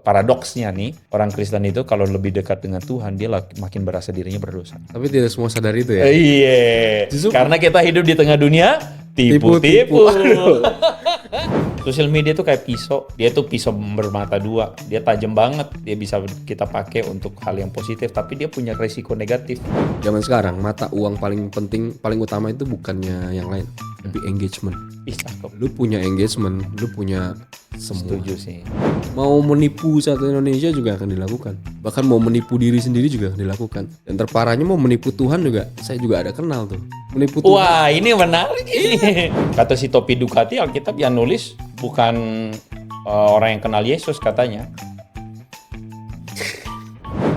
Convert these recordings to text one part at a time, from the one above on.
Paradoksnya nih, orang Kristen itu kalau lebih dekat dengan Tuhan, dia makin berasa dirinya berdosa. Tapi tidak semua sadar itu ya. Iya, Justru- karena kita hidup di tengah dunia Tipu-tipu. tipu-tipu. Sosial media tuh kayak pisau, dia tuh pisau bermata dua, dia tajam banget, dia bisa kita pakai untuk hal yang positif, tapi dia punya resiko negatif. Zaman sekarang mata uang paling penting, paling utama itu bukannya yang lain, tapi engagement. Cakep. Lu punya engagement, lu punya semua. Setuju sih. Mau menipu satu Indonesia juga akan dilakukan. Bahkan mau menipu diri sendiri juga akan dilakukan. Dan terparahnya mau menipu Tuhan juga, saya juga ada kenal tuh. Menipu Tuhan. Wah, ini menarik ini. Kata si Topi Ducati, Alkitab yang nulis bukan orang yang kenal Yesus katanya.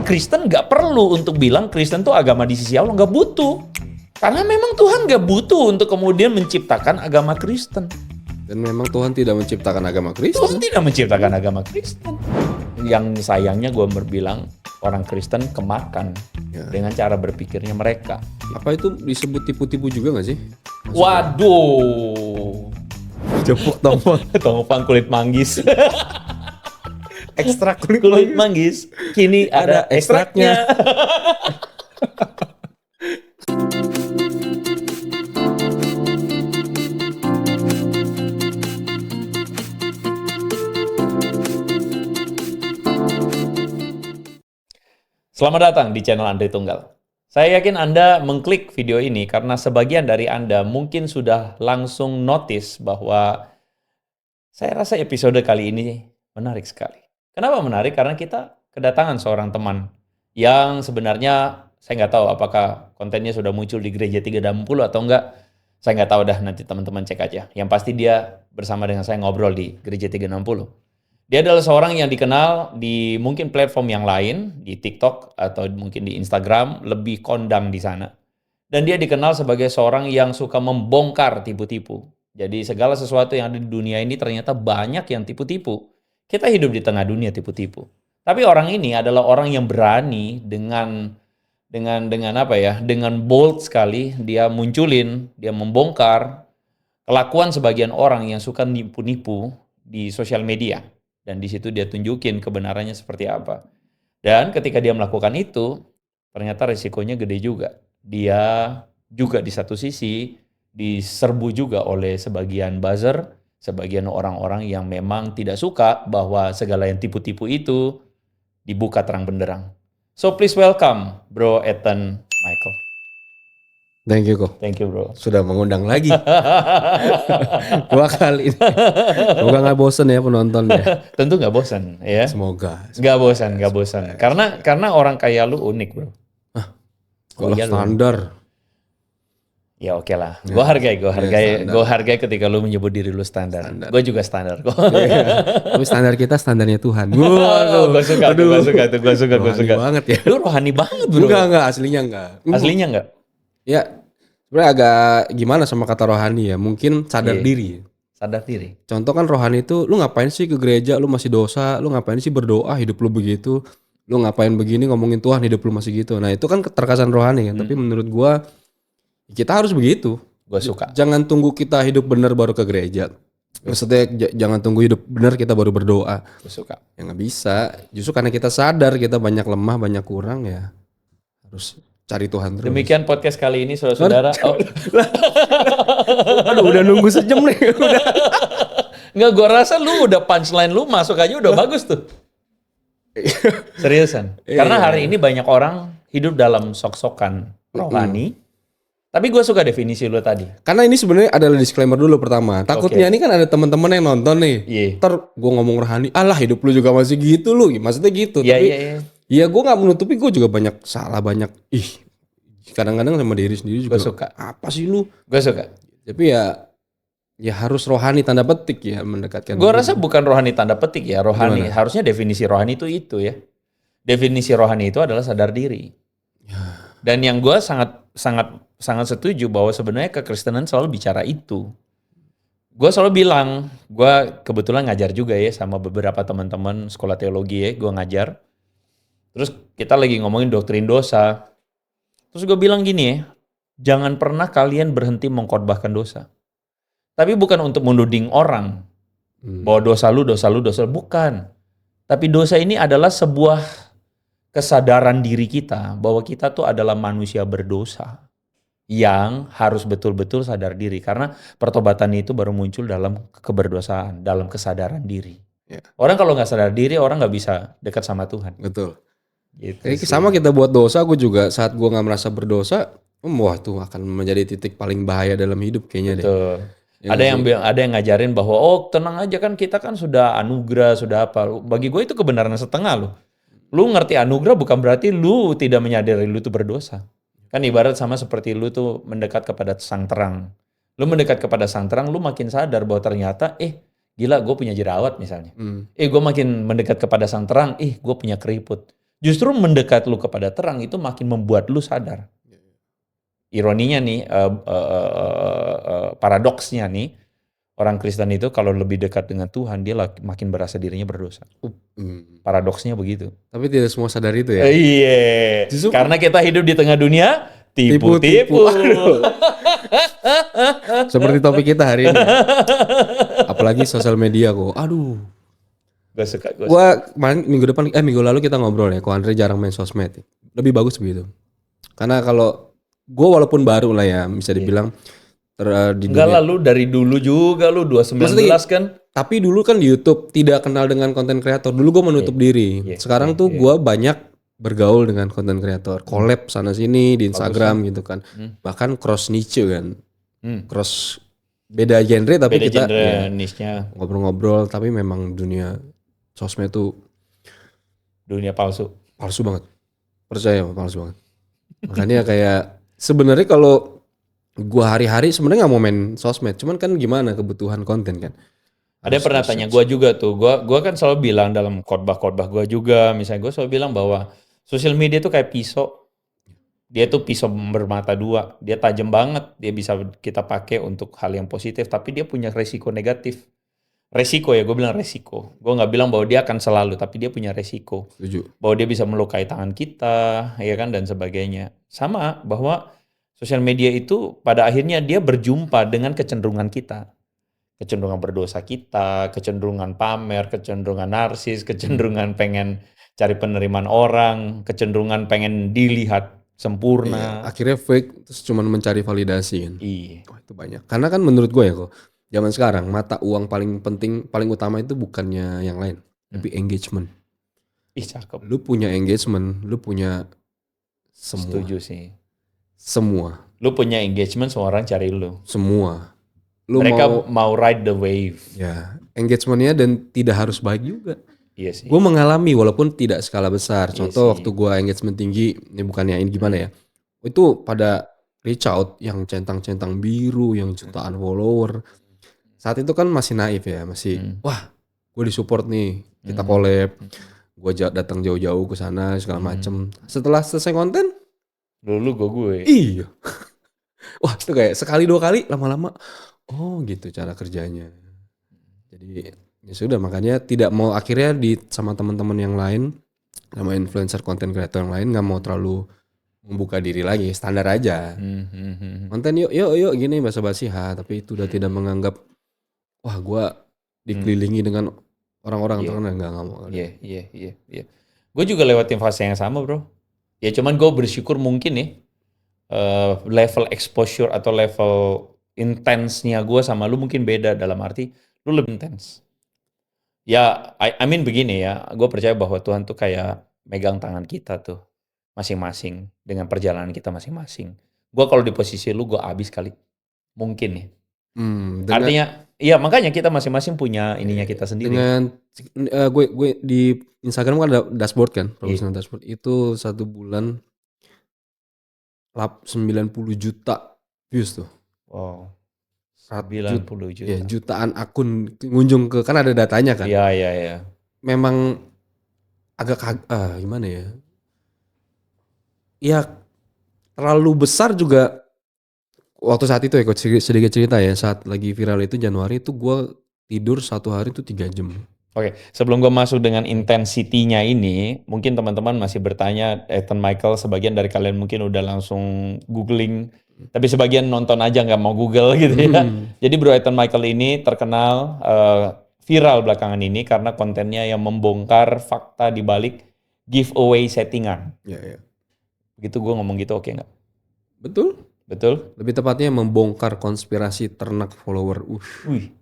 Kristen nggak perlu untuk bilang Kristen tuh agama di sisi Allah, nggak butuh. Karena memang Tuhan nggak butuh untuk kemudian menciptakan agama Kristen. Dan memang Tuhan tidak menciptakan agama Kristen. Tuhan tidak menciptakan agama Kristen. Yang sayangnya gue berbilang orang Kristen kemakan dengan cara berpikirnya mereka. Apa itu disebut tipu-tipu juga gak sih? Waduh. Jepuk tombol. Tongpang kulit manggis. Ekstrak Kulit manggis. Kini ada ekstraknya. Selamat datang di channel Andre Tunggal. Saya yakin Anda mengklik video ini karena sebagian dari Anda mungkin sudah langsung notice bahwa saya rasa episode kali ini menarik sekali. Kenapa menarik? Karena kita kedatangan seorang teman yang sebenarnya saya nggak tahu apakah kontennya sudah muncul di Gereja 360 atau enggak. Saya nggak tahu dah, nanti teman-teman cek aja. Yang pasti dia bersama dengan saya ngobrol di Gereja 360. Dia adalah seorang yang dikenal di mungkin platform yang lain, di TikTok atau mungkin di Instagram, lebih kondang di sana. Dan dia dikenal sebagai seorang yang suka membongkar tipu-tipu. Jadi segala sesuatu yang ada di dunia ini ternyata banyak yang tipu-tipu. Kita hidup di tengah dunia tipu-tipu. Tapi orang ini adalah orang yang berani dengan apa ya? Dengan bold sekali dia munculin, dia membongkar kelakuan sebagian orang yang suka nipu-nipu di sosial media. Dan di situ dia tunjukin kebenarannya seperti apa. Dan ketika dia melakukan itu, ternyata risikonya gede juga. Dia juga di satu sisi diserbu juga oleh sebagian buzzer, sebagian orang-orang yang memang tidak suka bahwa segala yang tipu-tipu itu dibuka terang benderang. So please welcome Bro Ethan Michael. Thank you kok. Thank you bro. Sudah mengundang lagi. 2 kali. Semoga gak bosen ya penonton ya. Tentu nggak bosan ya. Semoga. Nggak bosan. Karena orang kayak lu unik bro. Kalau iya, standar. Ya oke lah. Gue hargai ketika lu menyebut diri lu standar. Gue juga standar kok. Tapi standar kita standarnya Tuhan. Gue suka. Rohani banget ya. Lu rohani banget bro. Enggak, aslinya enggak. Aslinya enggak? Ya, sebenarnya agak gimana sama kata rohani ya. Mungkin sadar diri. Sadar diri. Contoh kan rohani itu, lu ngapain sih ke gereja, lu masih dosa, lu ngapain sih berdoa, hidup lu begitu, lu ngapain begini ngomongin Tuhan, hidup lu masih gitu. Nah itu kan terkesan rohani kan, tapi menurut gua kita harus begitu. Gua suka. Jangan tunggu kita hidup benar baru ke gereja. Maksudnya jangan tunggu hidup benar kita baru berdoa. Gua suka. Ya nggak bisa. Justru karena kita sadar kita banyak lemah, banyak kurang ya harus cari Tuhan terus. Demikian podcast kali ini saudara-saudara. Aduh udah nunggu sejam nih. Nggak, gue rasa lu udah punchline lu masuk aja udah bagus tuh. Seriusan. Karena hari ini banyak orang hidup dalam sok-sokan rohani. Tapi gue suka definisi lu tadi. Karena ini sebenarnya adalah disclaimer dulu pertama. Takutnya ini kan ada teman-teman yang nonton nih. Ntar gue ngomong rohani, alah hidup lu juga masih gitu lu. Maksudnya gitu. Tapi ya gue gak menutupi, gue juga banyak salah, banyak kadang-kadang sama diri sendiri juga. Gue suka. Apa sih lu? Gue suka. Tapi ya harus rohani tanda petik ya mendekatkan. Gue rasa bukan rohani tanda petik ya, rohani. Gimana? Harusnya definisi rohani itu ya. Definisi rohani itu adalah sadar diri. Dan yang gue sangat setuju bahwa sebenarnya kekristenan selalu bicara itu. Gue selalu bilang, gue kebetulan ngajar juga ya sama beberapa teman-teman sekolah teologi ya, gue ngajar. Terus kita lagi ngomongin doktrin dosa. Terus gue bilang gini ya, jangan pernah kalian berhenti mengkhotbahkan dosa. Tapi bukan untuk menuding orang bahwa dosa lu, bukan. Tapi dosa ini adalah sebuah kesadaran diri kita bahwa kita tuh adalah manusia berdosa yang harus betul-betul sadar diri, karena pertobatan itu baru muncul dalam keberdosaan, dalam kesadaran diri. Orang kalau nggak sadar diri, orang nggak bisa dekat sama Tuhan. Betul. Gitu sama kita buat dosa, gue juga saat gue nggak merasa berdosa, wah tuh akan menjadi titik paling bahaya dalam hidup kayaknya. Betul. Deh. Ada yang ngajarin bahwa tenang aja kan, kita kan sudah anugerah, sudah apa. Bagi gue itu kebenaran setengah loh. Lu ngerti anugerah bukan berarti lu tidak menyadari lu tuh berdosa. Kan ibarat sama seperti lu tuh mendekat kepada sang terang. Lu mendekat kepada sang terang, lu makin sadar bahwa ternyata, gila gue punya jerawat misalnya. Gue makin mendekat kepada sang terang, gue punya keriput. Justru mendekat lu kepada terang itu makin membuat lu sadar. Ironinya nih, paradoksnya nih, orang Kristen itu kalau lebih dekat dengan Tuhan, dia makin berasa dirinya berdosa. Paradoksnya begitu. Tapi tidak semua sadar itu ya? Iya. Karena kita hidup di tengah dunia tipu-tipu. Seperti topik kita hari ini. Apalagi sosial media kok. Aduh. Gue suka. Minggu lalu kita ngobrol ya, kok Andre jarang main sosmed. Lebih bagus begitu. Karena kalau gue walaupun baru lah ya, bisa dibilang enggak lah, lu dari dulu juga, lu 2019 kan. Tapi dulu kan di YouTube tidak kenal dengan konten kreator. Dulu gue menutup diri. Sekarang tuh gue banyak bergaul dengan konten kreator. Collab sana sini di Instagram gitu kan. Bahkan cross niche kan. Cross beda genre tapi kita niche-nya ngobrol-ngobrol. Tapi memang dunia sosmed tuh dunia palsu. Palsu banget. Percaya palsu banget. Makanya kayak sebenarnya kalau gue hari-hari sebenarnya nggak mau main sosmed, cuman kan gimana kebutuhan konten kan. Ada yang pernah tanya gue juga tuh, gue kan selalu bilang dalam khotbah gue juga, misalnya gue selalu bilang bahwa sosial media tuh kayak pisau, dia tuh pisau bermata dua, dia tajam banget, dia bisa kita pakai untuk hal yang positif, tapi dia punya resiko negatif. Resiko ya, gue bilang resiko. Gue nggak bilang bahwa dia akan selalu, tapi dia punya resiko. Setuju. Bahwa dia bisa melukai tangan kita, ya kan, dan sebagainya. Sama bahwa sosial media itu pada akhirnya dia berjumpa dengan kecenderungan kita. Kecenderungan berdosa kita, kecenderungan pamer, kecenderungan narsis, kecenderungan pengen cari penerimaan orang, kecenderungan pengen dilihat sempurna. Iya, akhirnya fake, terus cuman mencari validasi kan. Iya. Oh, itu banyak. Karena kan menurut gue ya kok, zaman sekarang mata uang paling penting, paling utama itu bukannya yang lain, tapi engagement. Cakep. Lu punya engagement, lu punya semua. Setuju sih. Semua. Lu punya engagement, semua orang cari lu. Semua. Lu mereka mau ride the wave. Ya, engagementnya dan tidak harus baik juga. Iya sih. Gue mengalami walaupun tidak skala besar. Contoh waktu gue engagement tinggi, ini bukannya ini gimana ya. Itu pada reach out yang centang-centang biru, yang jutaan follower. Saat itu kan masih naif ya, masih wah gue disupport nih, kita collab. Gue datang jauh-jauh ke sana segala macem. Setelah selesai konten, dulu gue. Iya. Wah itu kayak sekali dua kali lama-lama. Oh gitu cara kerjanya. Jadi ya sudah, makanya tidak mau akhirnya sama teman-teman yang lain, sama influencer konten kreator yang lain nggak mau terlalu membuka diri lagi, standar aja. Konten yuk gini basa-basi tapi itu udah tidak menganggap wah gue dikelilingi dengan orang-orang terkenal, nggak mau. Iya. Gue juga lewatin fase yang sama bro. Ya cuman gue bersyukur mungkin nih level exposure atau level intensnya gue sama lu mungkin beda, dalam arti lu lebih intens. Ya I mean begini ya, gue percaya bahwa Tuhan tuh kayak megang tangan kita tuh masing-masing dengan perjalanan kita masing-masing. Gue kalau di posisi lu gue abis kali, mungkin ya. Artinya iya, makanya kita masing-masing punya ininya kita sendiri. Dengan gue di Instagram kan ada dashboard kan, professional dashboard itu 1 bulan 90 juta views tuh. Wow. 90 juta. Ya, jutaan akun ngunjung ke, kan ada datanya kan. Iya. Memang agak gimana ya? Ya terlalu besar juga. Waktu saat itu ya, sedikit cerita ya, saat lagi viral itu Januari itu gue tidur 1 hari itu 3 jam. Oke, sebelum gue masuk dengan intensitinya ini, mungkin teman-teman masih bertanya, Ethan Michael, sebagian dari kalian mungkin udah langsung googling, tapi sebagian nonton aja nggak mau Google gitu ya. Jadi bro Ethan Michael ini terkenal viral belakangan ini karena kontennya yang membongkar fakta di balik giveaway settingan. Iya. Begitu gue ngomong gitu oke nggak? Betul. Lebih tepatnya membongkar konspirasi ternak follower. Wih,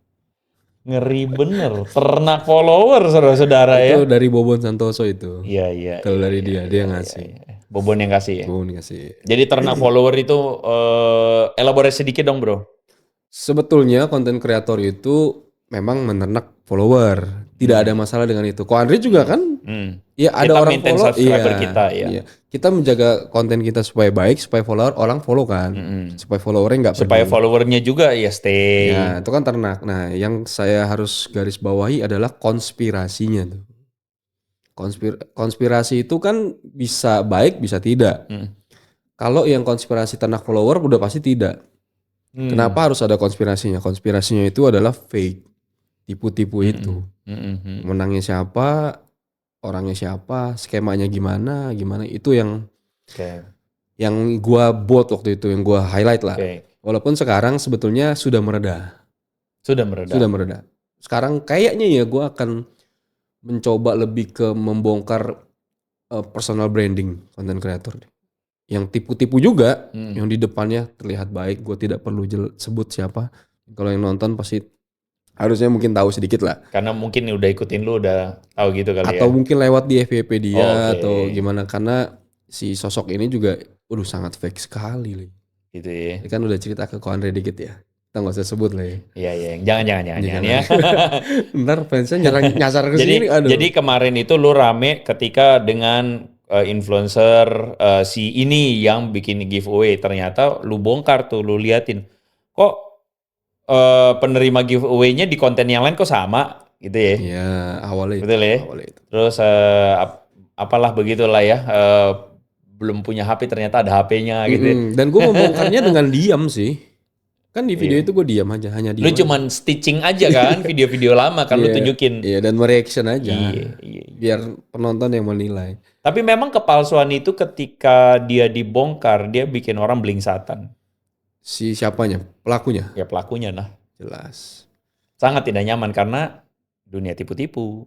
ngeri bener. Ternak follower saudara-saudara ya. Itu dari Bobon Santoso itu. Iya. Kalau dari dia ngasih. Iya. Bobon yang kasih ya? Bobon ngasih. Jadi ternak follower itu elaborasi sedikit dong bro. Sebetulnya konten kreator itu memang menernak follower. Tidak ada masalah dengan itu. Ko Andre juga kan? Ya ada kita orang follow. Subscriber kita ya. Iya. Kita menjaga konten kita supaya baik, supaya follower orang follow kan. Supaya followernya nggak pergi. Supaya followernya juga ya stay. Ya itu kan ternak. Nah yang saya harus garis bawahi adalah konspirasinya tuh. Konspirasi itu kan bisa baik bisa tidak. Kalau yang konspirasi ternak follower udah pasti tidak. Kenapa harus ada konspirasinya? Konspirasinya itu adalah fake, tipu-tipu itu. Menangnya siapa, orangnya siapa, skemanya gimana itu yang gua buat waktu itu, yang gua highlight lah. Walaupun sekarang sebetulnya sudah mereda. Sudah mereda. Sekarang kayaknya ya gua akan mencoba lebih ke membongkar personal branding content creator. Yang tipu-tipu juga, yang di depannya terlihat baik, gue tidak perlu sebut siapa. Kalau yang nonton pasti harusnya mungkin tahu sedikit lah. Karena mungkin udah ikutin lu udah tahu gitu kali atau mungkin lewat di FYP dia atau gimana. Karena si sosok ini juga sangat fake sekali. Gitu ya. Dia kan udah cerita ke Ko Andre dikit ya. Kita gak usah sebut lah ya. Iya. Jangan ya. Ntar fansnya nyasar ke sini. Jadi kemarin itu lu rame ketika dengan influencer si ini yang bikin giveaway, ternyata lu bongkar tuh, lu liatin kok penerima giveaway-nya di konten yang lain kok sama gitu ya. Iya, awalnya itu. Betul ya. Terus apalah begitulah ya, belum punya HP ternyata ada HP-nya gitu ya. Dan gue membongkarnya dengan diam sih. Kan di video itu gue diam aja, hanya diam. Lu cuman stitching aja kan video-video lama kan lu tunjukin. Iya, dan mereaction aja. Iya. Biar penonton yang menilai. Tapi memang kepalsuan itu ketika dia dibongkar, dia bikin orang belingsatan. Si siapanya? Pelakunya? Ya pelakunya nah. Jelas. Sangat tidak nyaman karena dunia tipu-tipu.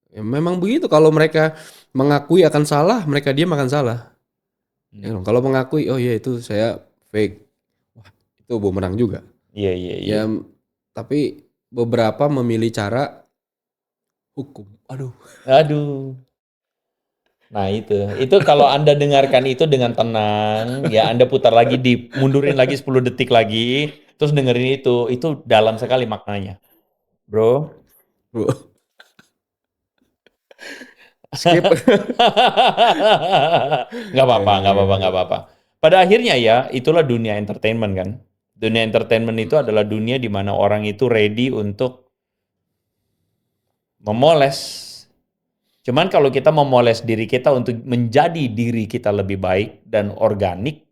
Ya, memang begitu, kalau mereka mengakui akan salah, mereka diam akan salah. Ya, kalau mengakui, oh iya itu saya fake. Itu bumerang juga. Iya. Ya, tapi beberapa memilih cara hukum. Aduh. Nah itu kalau Anda dengarkan itu dengan tenang, ya Anda putar lagi, mundurin lagi 10 detik lagi, terus dengerin itu dalam sekali maknanya. Bro. Skip. Nggak apa-apa. Pada akhirnya ya, itulah dunia entertainment kan. Dunia entertainment itu adalah dunia di mana orang itu ready untuk memoles. Cuman kalau kita memoles diri kita untuk menjadi diri kita lebih baik dan organik,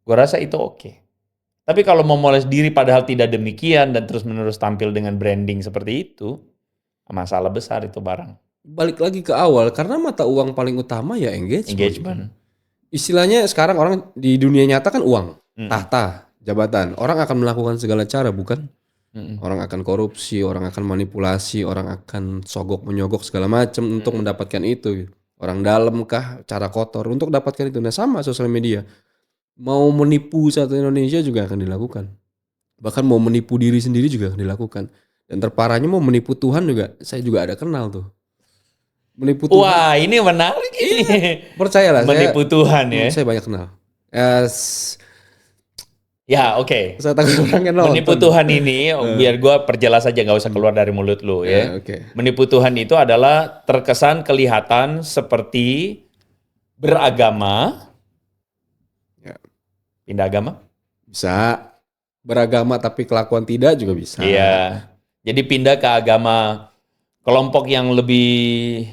gue rasa itu oke. Tapi kalau memoles diri padahal tidak demikian dan terus-menerus tampil dengan branding seperti itu, masalah besar itu barang. Balik lagi ke awal, karena mata uang paling utama ya engagement. Istilahnya sekarang orang di dunia nyata kan uang, tahta, jabatan. Orang akan melakukan segala cara, bukan? Orang akan korupsi, orang akan manipulasi, orang akan sogok menyogok segala macam untuk mendapatkan itu. Orang dalam kah, cara kotor untuk dapatkan itu. Nah sama sosial media. Mau menipu satu Indonesia juga akan dilakukan. Bahkan mau menipu diri sendiri juga akan dilakukan. Dan terparahnya mau menipu Tuhan juga, saya juga ada kenal tuh. Menipu Tuhan. Wah, ini menarik ini. Percayalah, menipu Tuhan ya. Saya banyak kenal. Ya, oke. Saya takut orangnya nonton. Menipu Tuhan ini, biar gue perjelas aja, nggak usah keluar dari mulut lu ya. Menipu Tuhan itu adalah terkesan kelihatan seperti beragama. Pindah agama? Bisa. Beragama tapi kelakuan tidak juga bisa. Iya. Jadi pindah ke agama kelompok yang lebih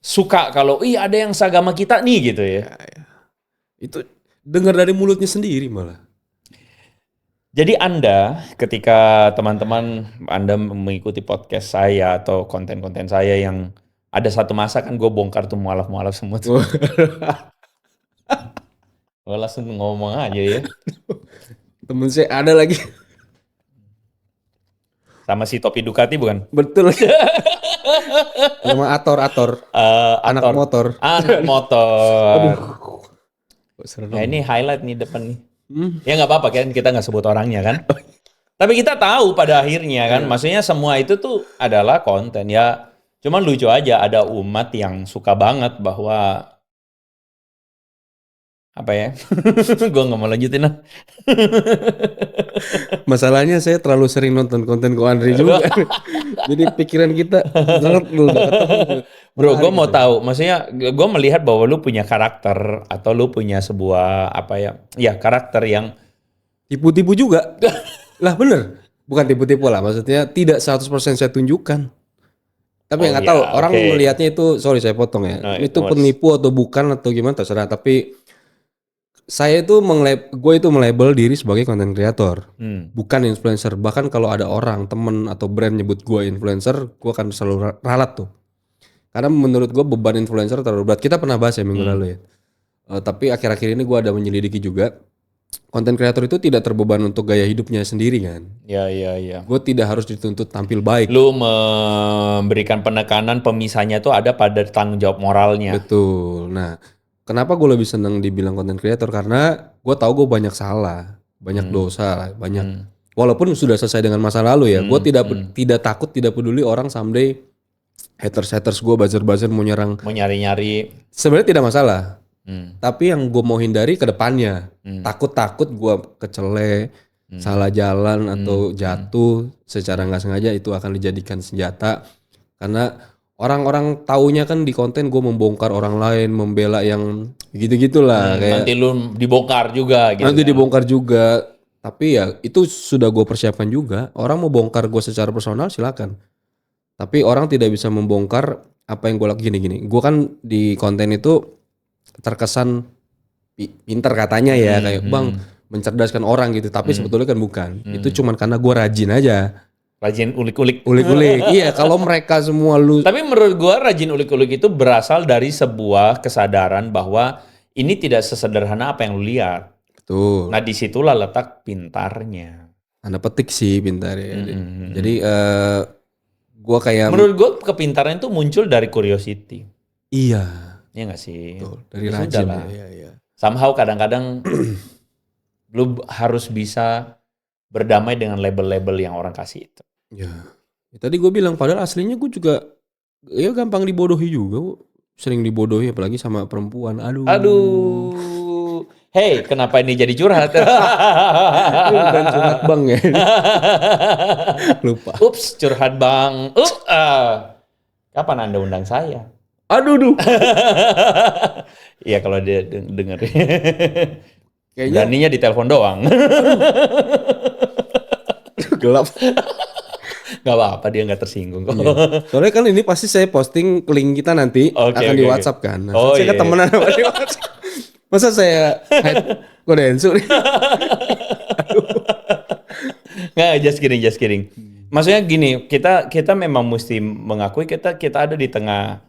suka kalau ada yang seagama kita nih gitu ya. Itu dengar dari mulutnya sendiri malah. Jadi Anda ketika teman-teman Anda mengikuti podcast saya atau konten-konten saya yang ada satu masa kan gue bongkar tuh mualaf-mualaf semua tuh. Gue langsung ngomong aja ya. Temen saya ada lagi. Sama si topi Ducati bukan? Betul. Sama Ator. Anak motor. Anak motor. Aduh. Ya ini highlight nih depan nih. Ya nggak apa-apa kan, kita nggak sebut orangnya kan. Tapi kita tahu pada akhirnya kan, maksudnya semua itu tuh adalah konten ya. Cuman lucu aja ada umat yang suka banget bahwa apa ya? Gue nggak mau lanjutin lah. Masalahnya saya terlalu sering nonton konten Ko Andri juga. Jadi pikiran kita Bro, gue mau tahu, maksudnya gue melihat bahwa lu punya karakter atau lu punya sebuah apa ya? Ya karakter yang tipu-tipu juga. Lah bener, bukan tipu-tipu lah, maksudnya tidak 100% saya tunjukkan. Tapi nggak tahu orang melihatnya itu, sorry saya potong ya, itu penipu atau bukan atau gimana terserah. Tapi saya itu gue itu melabel diri sebagai content creator, bukan influencer. Bahkan kalau ada orang, temen atau brand nyebut gue influencer, gue akan selalu ralat tuh. Karena menurut gue beban influencer terlalu berat. Kita pernah bahas ya minggu lalu ya. Tapi akhir-akhir ini gue ada menyelidiki juga. Konten kreator itu tidak terbeban untuk gaya hidupnya sendiri kan. Iya. Gue tidak harus dituntut tampil baik. Lu memberikan penekanan pemisahnya itu ada pada tanggung jawab moralnya. Betul. Nah, kenapa gue lebih seneng dibilang konten kreator? Karena gue tahu gue banyak salah, banyak dosa, banyak. Walaupun sudah selesai dengan masa lalu ya, gue tidak takut, tidak peduli orang someday haters gue buzzer mau nyerang. Mau nyari-nyari. Sebenarnya tidak masalah. Tapi yang gue mau hindari ke depannya, takut gue kecele, salah jalan atau jatuh secara nggak sengaja itu akan dijadikan senjata. Karena orang-orang taunya kan di konten gue membongkar orang lain, membela yang gitu-gitulah. Kayak nanti lu dibongkar juga. Gitu nanti kan? dibongkar juga. Tapi ya itu sudah gue persiapkan juga. Orang mau bongkar gue secara personal silakan. Tapi orang tidak bisa membongkar apa yang gue lakukan gini. Gue kan di konten itu terkesan pintar katanya ya kayak bang mencerdaskan orang gitu, tapi sebetulnya kan bukan. Itu cuman karena gue rajin aja, rajin ulik-ulik. Iya, kalau mereka semua tapi menurut gue rajin ulik-ulik itu berasal dari sebuah kesadaran bahwa ini tidak sesederhana apa yang lu lihat. Betul. Nah disitulah letak pintarnya. Tanda petik sih pintar ya. Jadi gue kayak menurut gue kepintaran itu muncul dari curiosity. Iya. Iya gak sih? Betul, dari rajin ya. Iya. Somehow kadang-kadang lu harus bisa berdamai dengan label-label yang orang kasih itu. Ya tadi gue bilang padahal aslinya gue juga ya gampang dibodohi juga. Sering dibodohi apalagi sama perempuan. Aduh. Hey, kenapa ini jadi curhat? Bukan curhat bang ya. Lupa. Ups, curhat bang. Kapan Anda undang saya? Aduh. Iya kalau dia denger. Kayaknya Daninya di telepon doang. Gelap. Gak apa-apa, dia gak tersinggung kok. Iya. Soalnya kan ini pasti saya posting link kita nanti akan di WhatsApp kan. Nah, saya temenan sama di WhatsApp. Masa saya kode Ensu nih? Nggak, just kidding. Maksudnya gini, kita memang mesti mengakui kita ada di tengah.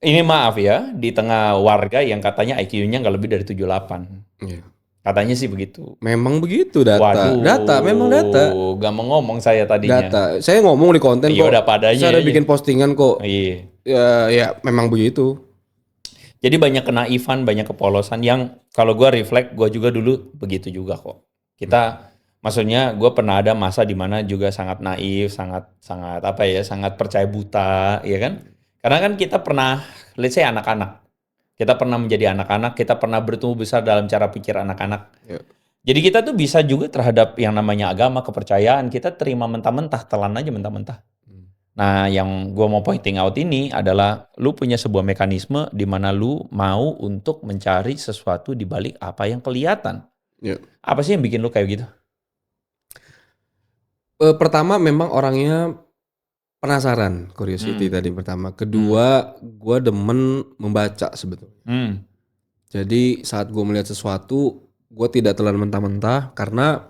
Ini maaf ya, di tengah warga yang katanya IQ-nya nggak lebih dari 78. Iya. Katanya sih begitu. Memang begitu data. Waduh, memang data. Gak mau ngomong saya tadinya. Data. Saya ngomong di konten kok. Udah padanya. Saya ada bikin postingan kok. Iya. Ya memang begitu. Jadi banyak kenaifan, banyak kepolosan yang kalau gue reflect, gue juga dulu begitu juga kok. Maksudnya gue pernah ada masa di mana juga sangat naif, sangat percaya buta, ya kan? Karena kan kita pernah, let's say anak-anak. Kita pernah menjadi anak-anak, kita pernah bertumbuh besar dalam cara pikir anak-anak. Yeah. Jadi kita tuh bisa juga terhadap yang namanya agama, kepercayaan, kita terima mentah-mentah, telan aja mentah-mentah. Nah yang gue mau pointing out ini adalah lu punya sebuah mekanisme di mana lu mau untuk mencari sesuatu di balik apa yang kelihatan. Yeah. Apa sih yang bikin lu kayak gitu? Pertama memang orangnya penasaran, curiosity tadi pertama. Kedua, gue demen membaca sebetulnya. Jadi saat gue melihat sesuatu, gue tidak telan mentah-mentah karena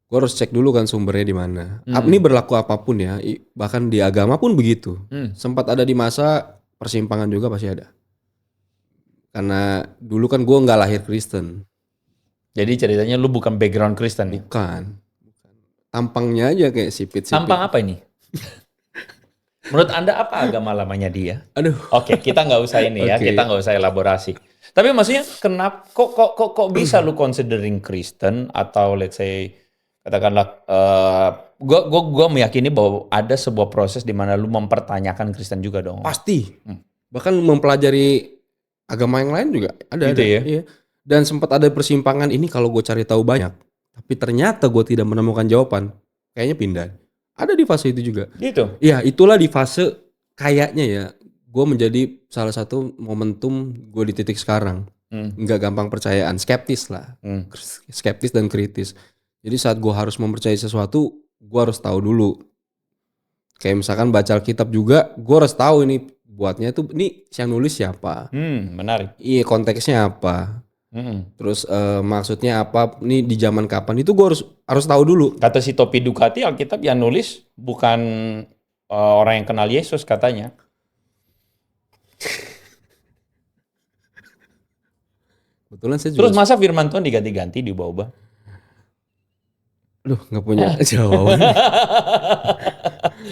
gue harus cek dulu kan sumbernya di mana. Ini berlaku apapun ya, bahkan di agama pun begitu. Sempat ada di masa persimpangan juga pasti ada. Karena dulu kan gue nggak lahir Kristen. Jadi ceritanya lu bukan background Kristen? Bukan. tampangnya aja kayak sipit-sipit. Tampang apa ini? Menurut Anda apa agama lamanya dia? Aduh. Oke, kita nggak usah ini ya, kita nggak usah elaborasi. Tapi maksudnya kenapa kok bisa lu considering Kristen atau let's say katakanlah gua meyakini bahwa ada sebuah proses di mana lu mempertanyakan Kristen juga dong. Pasti. Bahkan mempelajari agama yang lain juga ada. Gitu ya? Iya. Dan sempat ada persimpangan ini kalau gue cari tahu banyak. Tapi ternyata gue tidak menemukan jawaban. Kayaknya pindah. Ada di fase itu juga. Gitu? Iya, itulah di fase kayaknya ya. Gue menjadi salah satu momentum gue di titik sekarang. Nggak gampang percayaan. Skeptis lah. Skeptis dan kritis. Jadi saat gue harus mempercayai sesuatu, gue harus tahu dulu. Kayak misalkan baca Alkitab juga, gue harus tahu ini buatnya tuh, ini yang nulis siapa. Menarik. Iya, konteksnya apa. Terus maksudnya apa, ini di zaman kapan, itu gue harus tahu dulu. Kata si Topi Ducati, Alkitab yang nulis bukan orang yang kenal Yesus katanya. Kebetulan saya juga. Terus masa firman Tuhan diganti-ganti, diubah-ubah? Aduh, nggak punya jawaban.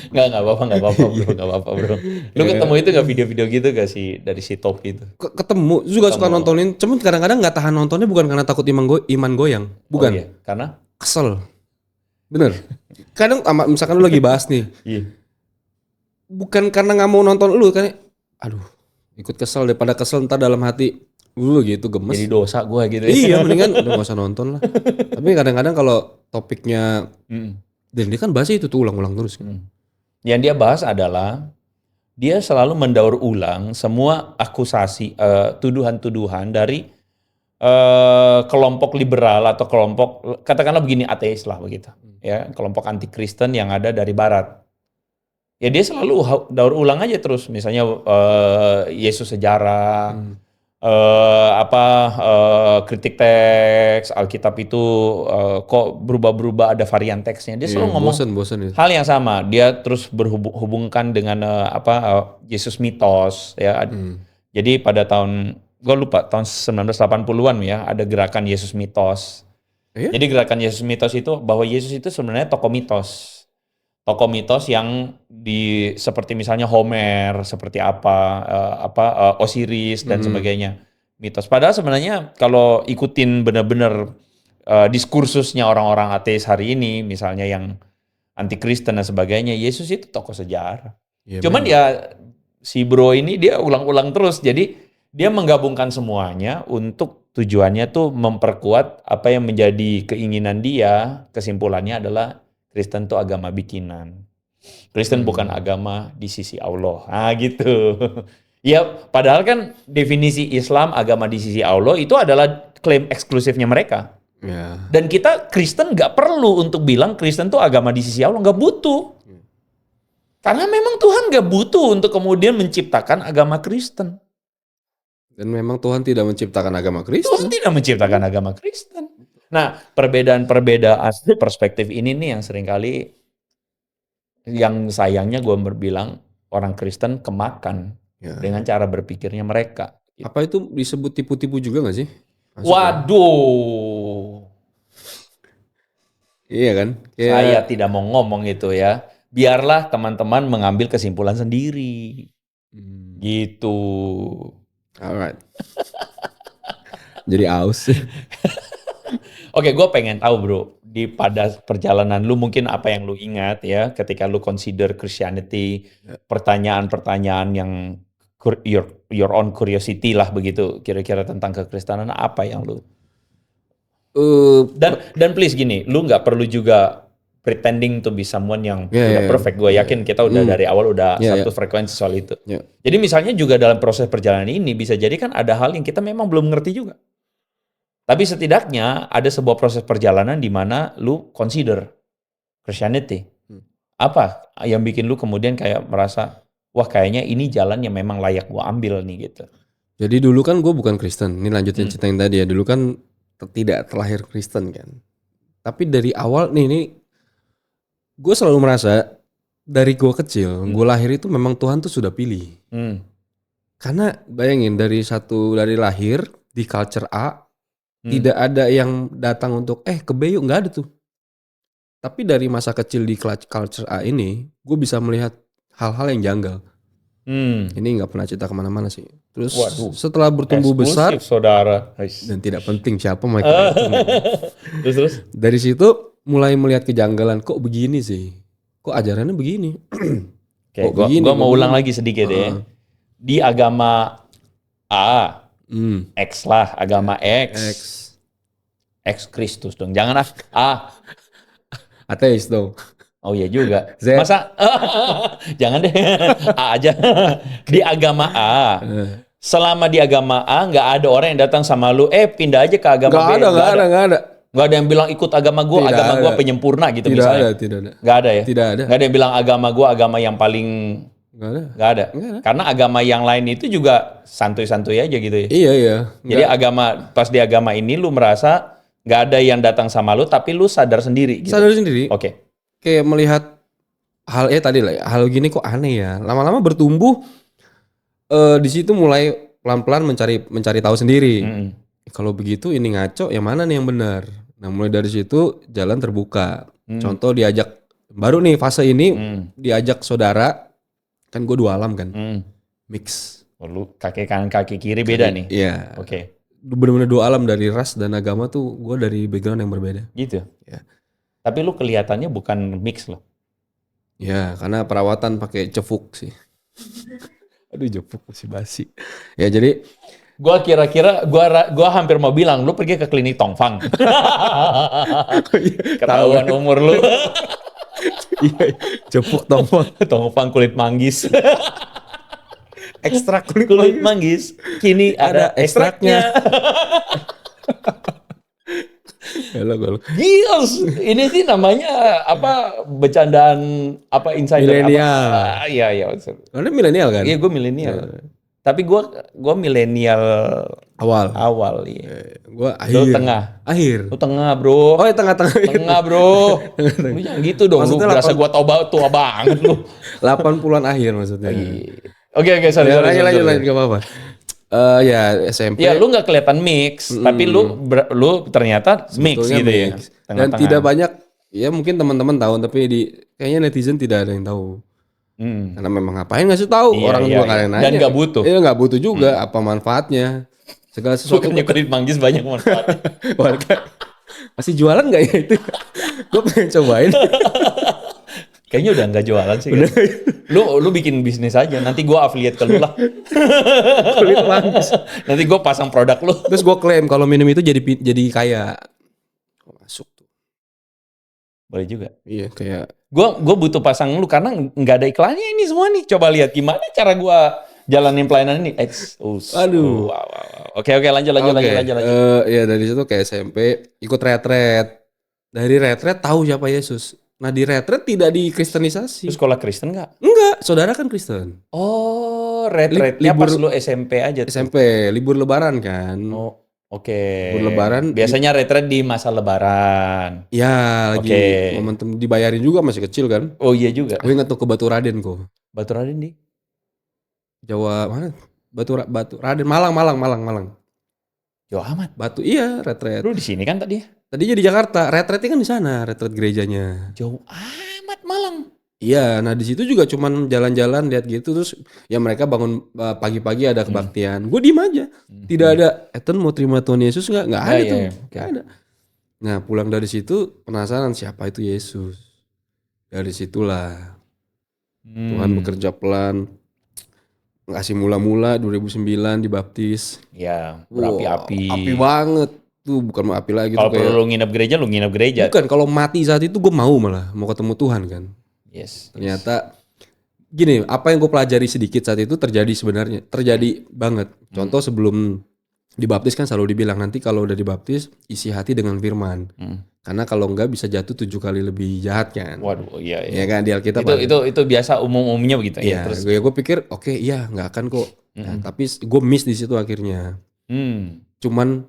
Nggak apa-apa bro. Lu ketemu itu nggak video-video gitu gak sih dari si Topi itu? Ketemu, juga suka nontonin. Cuman kadang-kadang nggak tahan nontonnya bukan karena takut iman goyang, bukan? Oh, iya. Karena? Kesel. Bener. Kadang misalkan lu lagi bahas nih. Iya. Bukan karena nggak mau nonton lu kan? Aduh, ikut kesel daripada kesel ntar dalam hati. Gitu gemes. Jadi dosa gue gitu. Iya, mendingan udah gak usah nonton lah. Tapi kadang-kadang kalau topiknya dan dia kan bahas itu tuh ulang-ulang terus kan. Yang dia bahas adalah dia selalu mendaur ulang semua akusasi, tuduhan-tuduhan dari kelompok liberal atau kelompok katakanlah begini ateis lah begitu, ya kelompok anti Kristen yang ada dari Barat. Ya dia selalu daur ulang aja terus, misalnya Yesus sejarah. Kritik teks Alkitab itu kok berubah-berubah, ada varian teksnya. Dia selalu ngomong bosen hal yang sama. Dia terus berhubungkan dengan Yesus mitos ya. Jadi pada tahun gue lupa tahun 1980-an ya, ada gerakan Yesus mitos. Jadi gerakan Yesus mitos itu bahwa Yesus itu sebenarnya tokoh mitos. Tokoh mitos yang seperti misalnya Homer, seperti Osiris dan sebagainya, mitos. Padahal sebenarnya kalau ikutin benar-benar diskursusnya orang-orang ateis hari ini, misalnya yang anti Kristen dan sebagainya, Yesus itu tokoh sejarah. Ya, cuman ya si bro ini dia ulang-ulang terus, jadi dia menggabungkan semuanya untuk tujuannya tuh memperkuat apa yang menjadi keinginan dia. Kesimpulannya adalah Kristen itu agama bikinan. Kristen bukan agama di sisi Allah. Gitu. Ya, padahal kan definisi Islam agama di sisi Allah itu adalah klaim eksklusifnya mereka. Yeah. Dan kita Kristen nggak perlu untuk bilang Kristen itu agama di sisi Allah, nggak butuh. Karena memang Tuhan nggak butuh untuk kemudian menciptakan agama Kristen. Dan memang Tuhan tidak menciptakan agama Kristen. Tuhan tidak menciptakan agama Kristen. Nah, perbedaan-perbedaan perspektif ini nih yang seringkali, yang sayangnya gue berbilang orang Kristen kemakan dengan cara berpikirnya mereka. Apa itu disebut tipu-tipu juga gak sih? Maksudnya? Waduh. Iya kan? Saya tidak mau ngomong itu ya. Biarlah teman-teman mengambil kesimpulan sendiri. Gitu. Alright. Jadi aus. Oke, gue pengen tahu bro, pada perjalanan lu mungkin apa yang lu ingat ya ketika lu consider Christianity, pertanyaan-pertanyaan yang your own curiosity lah begitu, kira-kira tentang kekristenan apa yang lu dan please gini, lu nggak perlu juga pretending to be someone yang udah perfect. Gue yakin kita udah dari awal udah satu frekuensi soal itu. Jadi misalnya juga dalam proses perjalanan ini bisa jadi kan ada hal yang kita memang belum ngerti juga. Tapi setidaknya ada sebuah proses perjalanan di mana lu consider Christianity. Apa yang bikin lu kemudian kayak merasa, wah kayaknya ini jalan yang memang layak gua ambil nih gitu. Jadi dulu kan gue bukan Kristen. Ini lanjutin cerita yang tadi ya. Dulu kan tidak terlahir Kristen kan. Tapi dari awal nih gue selalu merasa dari gue kecil, gue lahir itu memang Tuhan tuh sudah pilih. Karena bayangin dari lahir di culture A, tidak ada yang datang untuk ke B yuk, nggak ada tuh. Tapi dari masa kecil di culture A ini, gue bisa melihat hal-hal yang janggal. Ini nggak pernah cerita kemana-mana sih. Terus setelah bertumbuh besar, saudara, dan tidak penting siapa Michael Anthony. terus dari situ mulai melihat kejanggalan, kok begini sih? Kok ajarannya begini? Oke, gue mau ulang lagi sedikit ya. Di agama A, X lah, agama X Kristus dong, jangan A. Ateis dong. Oh iya juga. Masa jangan deh A aja. Di agama A. Selama di agama A nggak ada orang yang datang sama lu, pindah aja ke agama B. Nggak ada. Nggak ada yang bilang ikut agama gue penyempurna gitu misalnya. Tidak ada. Nggak ada ya? Tidak ada. Nggak ada yang bilang agama gue agama yang paling. Nggak ada. Karena agama yang lain itu juga santuy-santuy aja gitu ya. Iya. Jadi pas di agama ini lu merasa nggak ada yang datang sama lu, tapi lu sadar sendiri. Gitu. Sadar sendiri. Oke. Kayak melihat tadi lah, hal gini kok aneh ya. Lama-lama bertumbuh, di situ mulai pelan-pelan mencari tahu sendiri. Kalau begitu ini ngaco, yang mana nih yang benar? Nah mulai dari situ jalan terbuka. Contoh diajak baru nih fase ini diajak saudara, kan gue 2 alam kan, mix. Lu kaki kanan kaki kiri beda nih. Iya. Oke. Benar-benar 2 alam, dari ras dan agama tuh gue dari background yang berbeda. Gitu. Ya. Tapi lu kelihatannya bukan mix loh. Ya, karena perawatan pakai cefuk sih. Aduh, cefuk masih basi. Ya, jadi gua hampir mau bilang lu pergi ke klinik Tongfang. Ketahuan umur lu. Iya, cefuk Tongfang. Tongfang kulit manggis. Ekstrak kulit manggis. Kini ada ekstraknya. Gils, ini sih namanya apa, bercandaan apa, insider milenial. Iya. Karena milenial kan? Iya, gue milenial. Tapi gue milenial awal iya. Gue akhir. Lu tengah, bro. Oh, ya tengah-tengah. Tengah, bro. Lu jangan gitu dong. Maksudnya lu berasa gue tua banget lu. 80-an akhir maksudnya. Oke, sorry. Lanjut, gak apa-apa. Ya SMP. Ya lu nggak kelihatan mix, tapi lu ternyata mix gitu ya. Dan tidak banyak, ya mungkin teman-teman tahu, tapi kayaknya netizen tidak ada yang tahu. Karena memang ngapain ngasih tahu, orang juga kalian nanya. Dan nggak butuh. Iya, nggak butuh juga. Apa manfaatnya? Segala sesuatu. Bukannya kulit manggis banyak manfaatnya. Warga masih jualan nggak ya itu? Gue pengen cobain. Kayaknya udah nggak jualan sih. Kan? Lu bikin bisnis aja. Nanti gue affiliate ke lu lah. Kulit manggis. Nanti gue pasang produk lu. Terus gue klaim kalau minum itu jadi kaya. Masuk tuh. Boleh juga. Iya, kayak. Gue butuh pasang lu karena nggak ada iklannya ini semua nih. Coba lihat gimana cara gue jalanin pelayanan ini. Aduh. Wow. Oke, lanjut. Ya dari situ kayak SMP ikut retret. Dari retret tahu siapa Yesus. Nah di retret tidak dikristenisasi. Terus sekolah Kristen nggak? Enggak, saudara kan Kristen. Oh, retretnya pas lu SMP aja tuh. SMP, libur lebaran kan. Oh, oke. Libur lebaran. Biasanya retret di masa lebaran. Ya, lagi momentum dibayarin juga, masih kecil kan. Oh iya juga. Gue ingat tuh ke Batu Raden kok. Batu Raden di? Jawa mana? Batu Raden, Malang. Jauh amat. Batu, iya, retret. Lu di sini kan tadi ya? Tadinya di Jakarta, retretnya kan di sana, retret gerejanya. Jauh amat Malang. Iya, nah di situ juga cuman jalan-jalan lihat gitu, terus ya mereka bangun pagi-pagi ada kebaktian. Gue diem aja, tidak ada. Ethan mau terima Tuhan Yesus nggak? Nggak ada tuh, nggak ada. Nah pulang dari situ penasaran siapa itu Yesus. Dari situlah Tuhan bekerja pelan, ngasih mula-mula 2009 dibaptis. Ya, berapi-api. Api banget. Tuh bukan mau api lagi. Kalau perlu lu nginep gereja. Bukan, kalau mati saat itu gue mau ketemu Tuhan kan. Yes. Ternyata gini, apa yang gue pelajari sedikit saat itu terjadi banget. Contoh sebelum dibaptis kan selalu dibilang nanti kalau udah dibaptis isi hati dengan firman. Karena kalau enggak bisa jatuh 7 kali lebih jahat kan. Waduh, iya. Ya kan di Alkitab. Itu biasa umumnya begitu. Iya. Terus gue pikir iya nggak akan kok. Nah, tapi gue miss di situ akhirnya. Cuman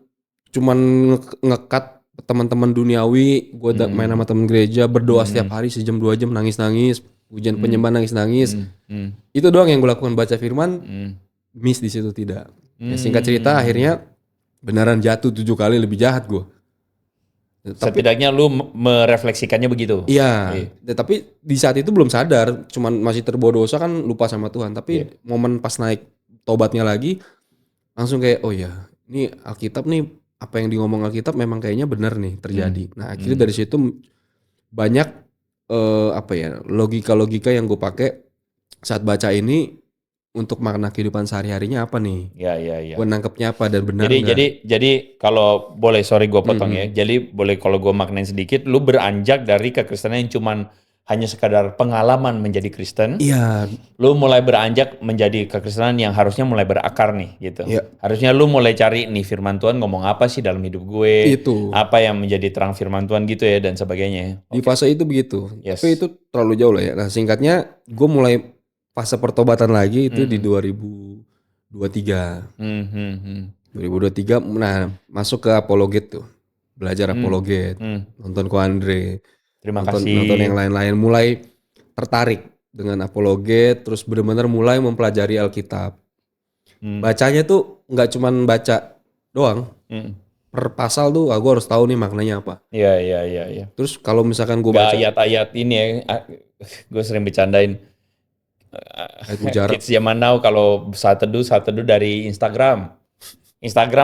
ngekat teman-teman duniawi, gue main sama teman gereja, berdoa setiap hari sejam 2 jam, nangis-nangis, ujian penyembahan nangis-nangis. Itu doang yang gue lakukan, baca firman. Miss di situ tidak. Ya, singkat cerita akhirnya beneran jatuh 7 kali lebih jahat gue. Setidaknya lu merefleksikannya begitu. Iya, tapi di saat itu belum sadar, cuman masih terbawa dosa kan, lupa sama Tuhan. Tapi momen pas naik tobatnya lagi, langsung kayak, oh ya, ini Alkitab nih, apa yang ngomong Alkitab memang kayaknya benar nih terjadi. Nah akhirnya dari situ banyak logika-logika yang gue pakai saat baca ini untuk makna kehidupan sehari-harinya apa nih? Ya. Gue nangkepnya apa dan benar jadi kalau boleh, sorry gue potong ya. Jadi boleh kalau gue maknain sedikit, lu beranjak dari kekristenan yang cuman hanya sekadar pengalaman menjadi Kristen. Iya. Lu mulai beranjak menjadi kekristenan yang harusnya mulai berakar nih gitu. Iya. Harusnya lu mulai cari nih firman Tuhan ngomong apa sih dalam hidup gue. Itu. Apa yang menjadi terang firman Tuhan gitu ya dan sebagainya. Di fase itu begitu. Tapi itu terlalu jauh lah ya. Nah singkatnya gue mulai fase pertobatan lagi itu di 2023. 2023 nah masuk ke apologet tuh. Belajar apologet. Nonton Ko Andre. Terima kasih. Nonton yang lain-lain, mulai tertarik dengan apologet, terus benar-benar mulai mempelajari Alkitab. Bacanya tuh nggak cuman baca doang. Per pasal tuh gue harus tahu nih maknanya apa. Iya. Terus kalau misalkan gue baca ayat-ayat ini ya, gue sering bercandain. Kids zaman now kalau saat teduh dari Instagram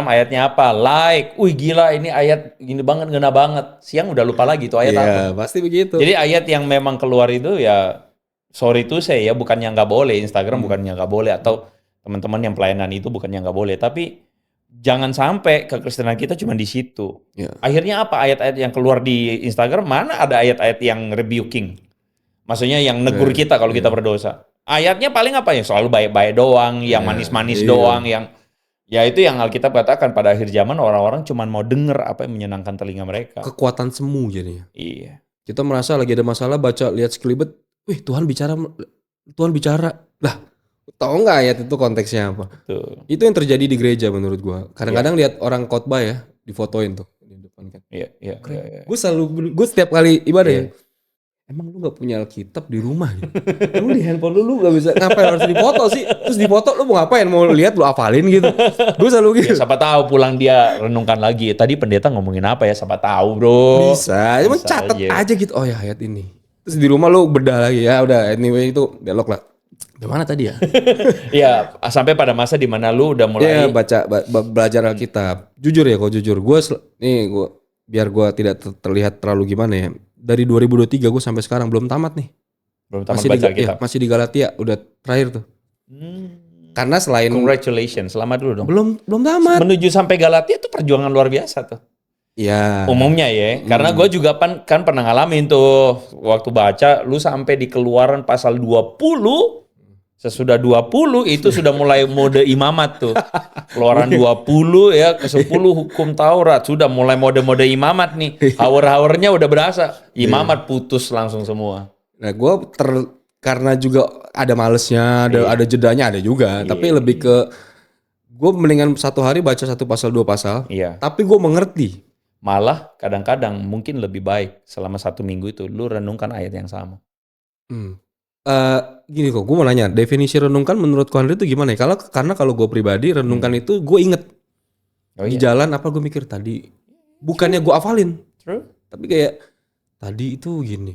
ayatnya apa? Like, wih gila ini ayat gini banget, ngena banget. Siang udah lupa lagi tuh ayat apa. Iya, pasti begitu. Jadi ayat yang memang keluar itu ya, sorry tuh saya ya, bukannya nggak boleh, Instagram bukannya nggak boleh, atau teman-teman yang pelayanan itu bukannya nggak boleh, tapi jangan sampai kekristenan kita cuma di situ. Akhirnya apa? Ayat-ayat yang keluar di Instagram, mana ada ayat-ayat yang rebuking? Maksudnya yang negur kita kalau kita berdosa. Ayatnya paling apa ya? Selalu baik-baik doang, yang manis-manis doang, yang ya itu yang Alkitab katakan pada akhir zaman orang-orang cuma mau denger apa yang menyenangkan telinga mereka. Kekuatan semu jadinya. Iya. Kita merasa lagi ada masalah, baca lihat sekelibet, wih Tuhan bicara. Lah, tahu nggak ayat itu konteksnya apa? Betul. Itu yang terjadi di gereja menurut gua. Kadang-kadang lihat orang khotbah ya, difotoin tuh di depan kan. Iya. Gue setiap kali ibadah ya. Emang lu gak punya Alkitab di rumah gitu? Emang di handphone lu gak bisa, ngapain harus difoto sih? Terus difoto lu mau ngapain? Mau lihat lu hafalin gitu? Gue selalu gitu. Ya, siapa tahu pulang dia renungkan lagi. Tadi pendeta ngomongin apa ya? Siapa tahu bro. Bisa, cuma catat aja gitu. Oh ya ayat ini. Terus di rumah lu bedah lagi ya. Udah anyway itu belok lah. Gimana tadi ya? Ya sampai pada masa dimana lu udah mulai. Iya belajar Alkitab. Jujur ya kok jujur. Gue biar gue tidak terlihat terlalu gimana ya. Dari 2023 gue sampai sekarang belum tamat nih. Belum tamat baca Alkitab. Masih di Galatia, udah terakhir tuh. Karena selain congratulations, selamat dulu dong. Belum tamat. Menuju sampai Galatia tuh perjuangan luar biasa tuh. Iya. Umumnya ya, karena gue juga kan pernah ngalamin tuh waktu baca, lu sampai di Keluaran pasal 20. Sesudah 20 itu sudah mulai mode imamat tuh. Keluaran 20 ya ke 10 hukum Taurat. Sudah mulai mode-mode imamat nih. Hour-hournya udah berasa. Imamat putus langsung semua. Nah gue karena juga ada malesnya, ada jedanya ada juga. Tapi lebih ke gue mendingan satu hari baca 1 pasal 2 pasal. Iya. Tapi gue mengerti. Malah kadang-kadang mungkin lebih baik selama 1 minggu itu lu renungkan ayat yang sama. Gini kok, gue mau nanya, definisi renungkan menurut Ko Andre itu gimana ya? Karena kalau gue pribadi renungkan itu gue inget di jalan apa gue mikir tadi, bukannya gue hafalin, tapi kayak tadi itu gini,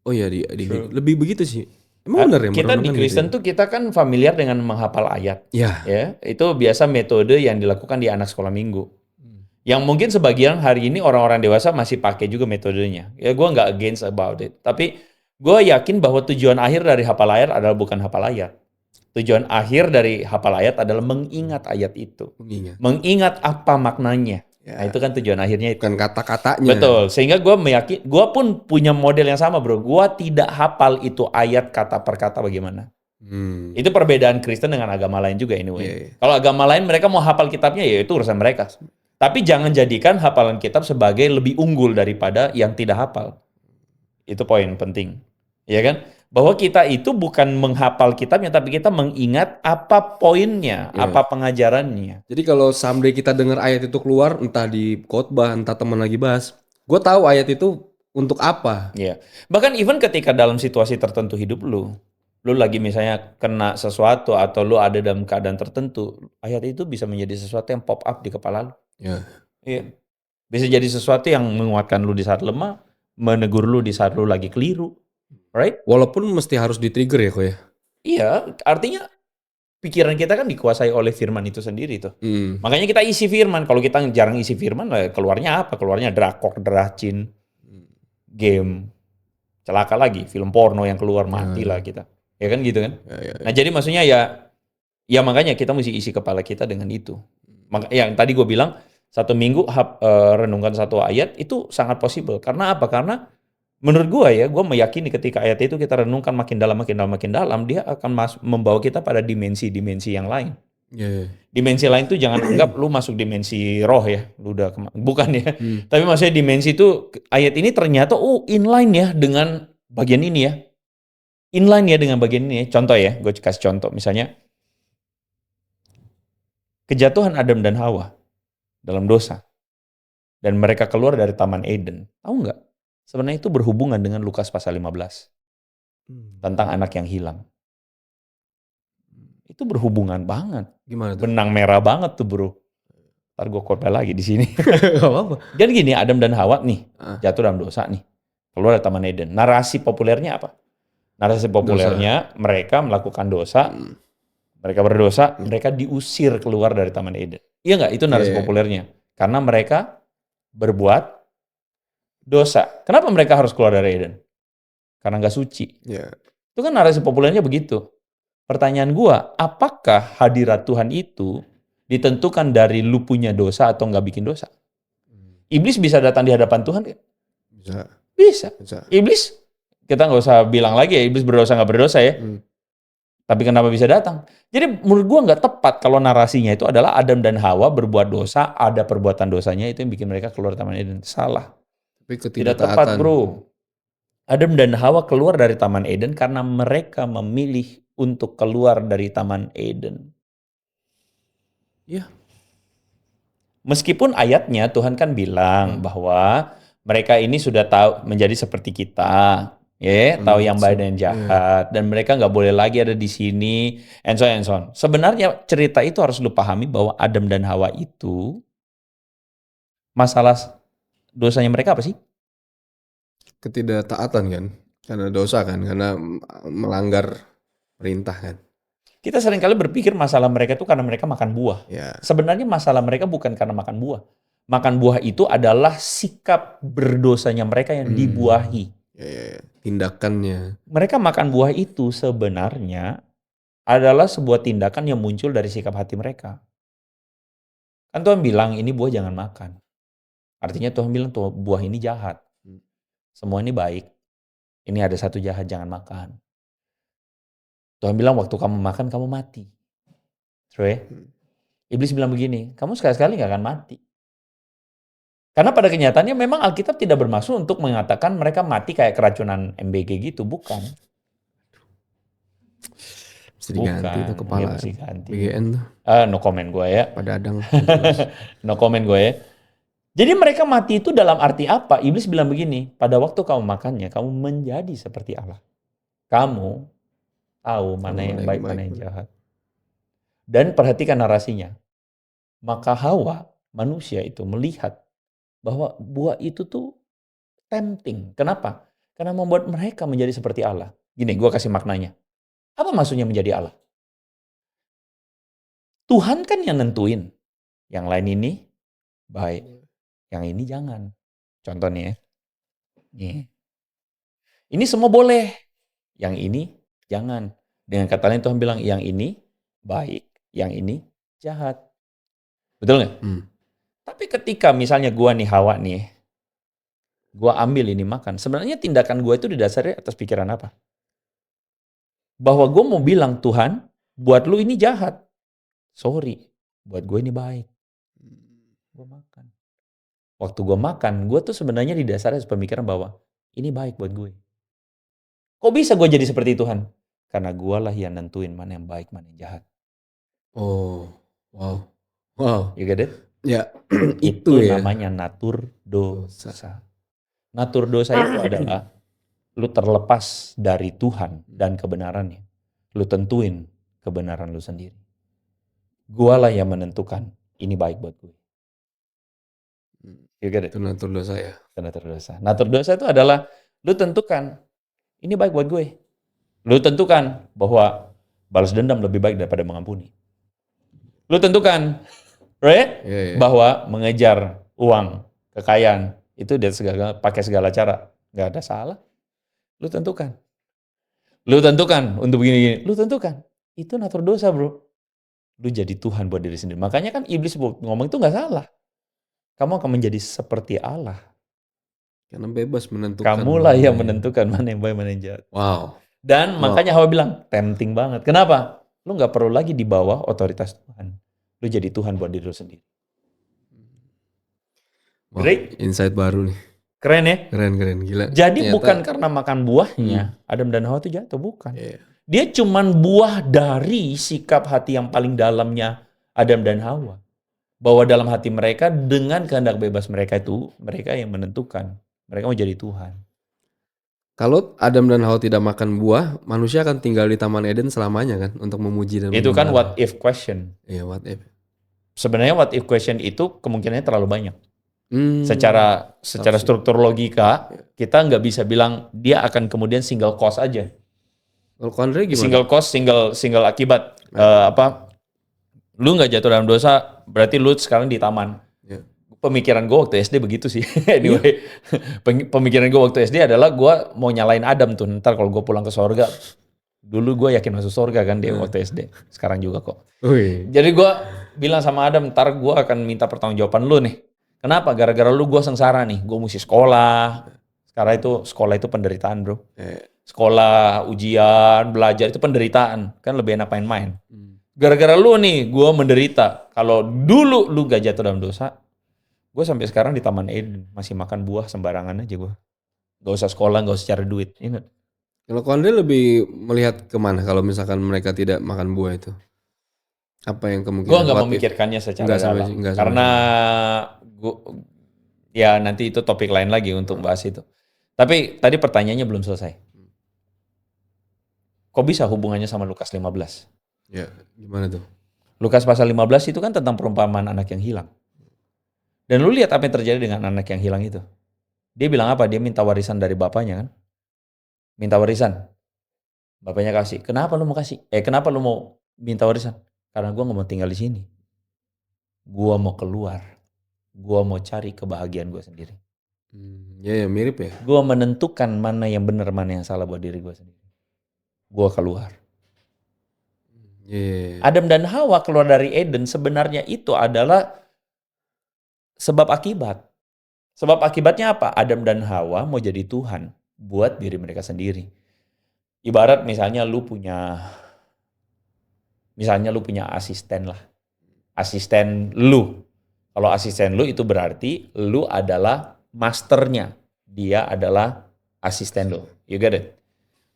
oh ya lebih begitu sih. Emang benar ya? Kita di Kristen tuh kita kan familiar dengan menghafal ayat, ya itu biasa metode yang dilakukan di anak sekolah minggu. Yang mungkin sebagian hari ini orang-orang dewasa masih pakai juga metodenya. Ya gue nggak against about it, tapi gue yakin bahwa tujuan akhir dari hafal ayat adalah bukan hafal ayat. Tujuan akhir dari hafal ayat adalah mengingat ayat itu. Mengingat apa maknanya. Nah itu kan tujuan akhirnya itu. Bukan kata-katanya. Betul. Sehingga gue meyakini, gue pun punya model yang sama bro. Gue tidak hafal itu ayat kata per kata bagaimana. Itu perbedaan Kristen dengan agama lain juga anyway. Kalau agama lain mereka mau hafal kitabnya ya itu urusan mereka. Tapi jangan jadikan hafalan kitab sebagai lebih unggul daripada yang tidak hafal. Itu poin penting. Ya kan? Bahwa kita itu bukan menghafal kitabnya, tapi kita mengingat apa poinnya, apa pengajarannya. Jadi kalau someday kita dengar ayat itu keluar, entah di khotbah, entah teman lagi bahas, gue tahu ayat itu untuk apa. Iya. Bahkan even ketika dalam situasi tertentu hidup lu lagi misalnya kena sesuatu atau lu ada dalam keadaan tertentu, ayat itu bisa menjadi sesuatu yang pop up di kepala lu. Iya. Iya. Bisa jadi sesuatu yang menguatkan lu di saat lemah, menegur lu di saat lu lagi keliru, right? Walaupun mesti harus di-trigger ya kok ya? Iya, artinya pikiran kita kan dikuasai oleh firman itu sendiri tuh. Makanya kita isi firman. Kalau kita jarang isi firman, keluarnya apa? Keluarnya drakor, deracin, game, celaka lagi, film porno yang keluar mati lah kita. Ya kan gitu kan? Nah jadi maksudnya ya makanya kita mesti isi kepala kita dengan itu. Yang tadi gue bilang, 1 minggu renungkan 1 ayat, itu sangat possible. Karena apa? Karena menurut gue meyakini ketika ayat itu kita renungkan makin dalam, dia akan membawa kita pada dimensi-dimensi yang lain. Dimensi lain tuh jangan anggap lu masuk dimensi roh ya, lu udah bukan ya. Tapi maksudnya dimensi itu ayat ini ternyata inline ya dengan bagian ini ya. Inline ya dengan bagian ini ya. Contoh ya, gue kasih contoh misalnya kejatuhan Adam dan Hawa dalam dosa dan mereka keluar dari Taman Eden. Tahu nggak? Sebenarnya itu berhubungan dengan Lukas pasal 15 tentang anak yang hilang. Itu berhubungan banget. Gimana tuh? Benang merah banget tuh bro. Ntar gue khotbah lagi di sini. Gak apa-apa. Jadi gini, Adam dan Hawa nih jatuh dalam dosa nih, keluar dari Taman Eden. Narasi populernya apa? Narasi populernya mereka melakukan dosa, mereka berdosa, mereka diusir keluar dari Taman Eden. Iya nggak? Itu narasi populernya. Karena mereka berbuat dosa. Kenapa mereka harus keluar dari Eden? Karena nggak suci. Itu kan narasi populernya begitu. Pertanyaan gua, apakah hadirat Tuhan itu ditentukan dari lu punya dosa atau nggak bikin dosa? Iblis bisa datang di hadapan Tuhan? Bisa. Iblis, kita nggak usah bilang lagi ya, iblis berdosa nggak berdosa ya. Tapi kenapa bisa datang? Jadi menurut gua nggak tepat kalau narasinya itu adalah Adam dan Hawa berbuat dosa, ada perbuatan dosanya itu yang bikin mereka keluar Taman Eden. Salah. Tidak tepat bro. Adam dan Hawa keluar dari Taman Eden karena mereka memilih untuk keluar dari Taman Eden. Ya. Meskipun ayatnya Tuhan kan bilang bahwa mereka ini sudah tahu menjadi seperti kita, ya, tahu yang baik dan jahat, dan mereka nggak boleh lagi ada di sini, and so on. Sebenarnya cerita itu harus lu pahami bahwa Adam dan Hawa itu masalah dosanya mereka apa sih? Ketidaktaatan kan, karena dosa kan, karena melanggar perintah kan. Kita seringkali berpikir masalah mereka itu karena mereka makan buah. Sebenarnya masalah mereka bukan karena makan buah. Makan buah itu adalah sikap berdosanya mereka yang dibuahi. Tindakannya. Mereka makan buah itu sebenarnya adalah sebuah tindakan yang muncul dari sikap hati mereka. Kan Tuhan bilang ini buah jangan makan. Artinya Tuhan bilang tuh buah ini jahat. Semua ini baik. Ini ada satu jahat, jangan makan. Tuhan bilang waktu kamu makan kamu mati. True ya? Iblis bilang begini, kamu sekali-sekali gak akan mati. Karena pada kenyataannya memang Alkitab tidak bermaksud untuk mengatakan mereka mati kayak keracunan MBG gitu, bukan. Mesti diganti tuh kepala BGN tuh. No comment gue ya. Pak Dadang. No comment gue ya. Jadi mereka mati itu dalam arti apa? Iblis bilang begini, pada waktu kamu makannya, kamu menjadi seperti Allah. Kamu tahu mana yang baik, mana yang jahat. Dan perhatikan narasinya. Maka Hawa, manusia itu melihat bahwa buah itu tuh tempting. Kenapa? Karena membuat mereka menjadi seperti Allah. Gini, gue kasih maknanya. Apa maksudnya menjadi Allah? Tuhan kan yang nentuin. Yang lain ini baik. Yang ini jangan. Contoh nih ya. Nih. Ini semua boleh. Yang ini jangan. Dengan kata lain Tuhan bilang yang ini baik. Yang ini jahat. Betul nggak? Tapi ketika misalnya gua nih Hawa nih. Gua ambil ini makan. Sebenarnya tindakan gua itu didasari atas pikiran apa? Bahwa gua mau bilang Tuhan, buat lu ini jahat. Sorry. Buat gue ini baik. Gua makan. Waktu gue makan, gue tuh sebenarnya didasari atas pemikiran bahwa ini baik buat gue. Kok bisa gue jadi seperti Tuhan? Karena gue lah yang nentuin mana yang baik, mana yang jahat. Oh, wow. You get it? Ya, itu ya. Namanya natur dosa. Natur dosa itu adalah lu terlepas dari Tuhan dan kebenarannya. Lu tentuin kebenaran lu sendiri. Gue lah yang menentukan ini baik buat gue. You get it? Itu natur dosa ya. Itu natur dosa. Natur dosa itu adalah lu tentukan ini baik buat gue. Lu tentukan bahwa balas dendam lebih baik daripada mengampuni. Lu tentukan, right? Bahwa mengejar uang, kekayaan itu dia pakai segala cara, nggak ada salah. Lu tentukan. Lu tentukan untuk begini-gini. Lu tentukan. Itu natur dosa, bro. Lu jadi Tuhan buat diri sendiri. Makanya kan iblis ngomong itu nggak salah. Kamu akan menjadi seperti Allah. Karena bebas menentukan. Kamulah yang menentukan mana yang baik, mana yang jahat. Wow. Dan makanya Hawa bilang, tempting banget. Kenapa? Lu nggak perlu lagi di bawah otoritas Tuhan. Lu jadi Tuhan buat diri lu sendiri. Wow, great. Insight baru nih. Keren ya? Keren, gila. Jadi bukan karena makan buahnya, Adam dan Hawa itu jatuh, bukan. Dia cuman buah dari sikap hati yang paling dalamnya Adam dan Hawa. Bahwa dalam hati mereka, dengan kehendak bebas mereka itu, mereka yang menentukan. Mereka mau jadi Tuhan. Kalau Adam dan Hawa tidak makan buah, manusia akan tinggal di Taman Eden selamanya kan? Untuk memuji dan itu kan what if question. Iya, what if. Sebenarnya what if question itu kemungkinannya terlalu banyak. Secara struktur logika, kita nggak bisa bilang dia akan kemudian single cause aja. Kalau Andre gimana? Single cause, single akibat. Lu nggak jatuh dalam dosa, berarti lu sekarang di taman. Pemikiran gue waktu SD begitu sih. Anyway, pemikiran gue waktu SD adalah gue mau nyalain Adam tuh. Ntar kalau gue pulang ke sorga, dulu gue yakin masuk sorga kan dia waktu SD. Sekarang juga kok. Jadi gue bilang sama Adam, ntar gue akan minta pertanggungjawaban lu nih. Kenapa? Gara-gara lu gue sengsara nih. Gue mesti sekolah. Sekolah itu penderitaan, bro. Sekolah, ujian, belajar itu penderitaan. Kan lebih enak main-main. Gara-gara lu nih, gue menderita. Kalau dulu lu gak jatuh dalam dosa, gue sampai sekarang di Taman Eden. Masih makan buah sembarangan aja gue. Gak usah sekolah, gak usah cari duit. Ingat. Kalau Andre lebih melihat kemana kalau misalkan mereka tidak makan buah itu? Apa yang kemungkinan? Gue gak memikirkannya secara dalam. Karena ya nanti itu topik lain lagi untuk bahas itu. Tapi tadi pertanyaannya belum selesai. Kok bisa hubungannya sama Lukas 15? Ya, gimana tuh? Lukas pasal 15 itu kan tentang perumpamaan anak yang hilang. Dan lu lihat apa yang terjadi dengan anak yang hilang itu. Dia bilang apa? Dia minta warisan dari bapaknya kan? Minta warisan. Bapaknya kasih. Kenapa lu mau kasih? Kenapa lu mau minta warisan? Karena gue gak mau tinggal di sini. Gue mau keluar. Gue mau cari kebahagiaan gue sendiri. Ya mirip ya. Gue menentukan mana yang benar, mana yang salah buat diri gue sendiri. Gue keluar. Adam dan Hawa keluar dari Eden sebenarnya itu adalah sebab akibat. Sebab akibatnya apa? Adam dan Hawa mau jadi Tuhan buat diri mereka sendiri. Ibarat misalnya lu punya asisten lah. Asisten lu. Kalau asisten lu itu berarti lu adalah masternya. Dia adalah asisten lu. You get it?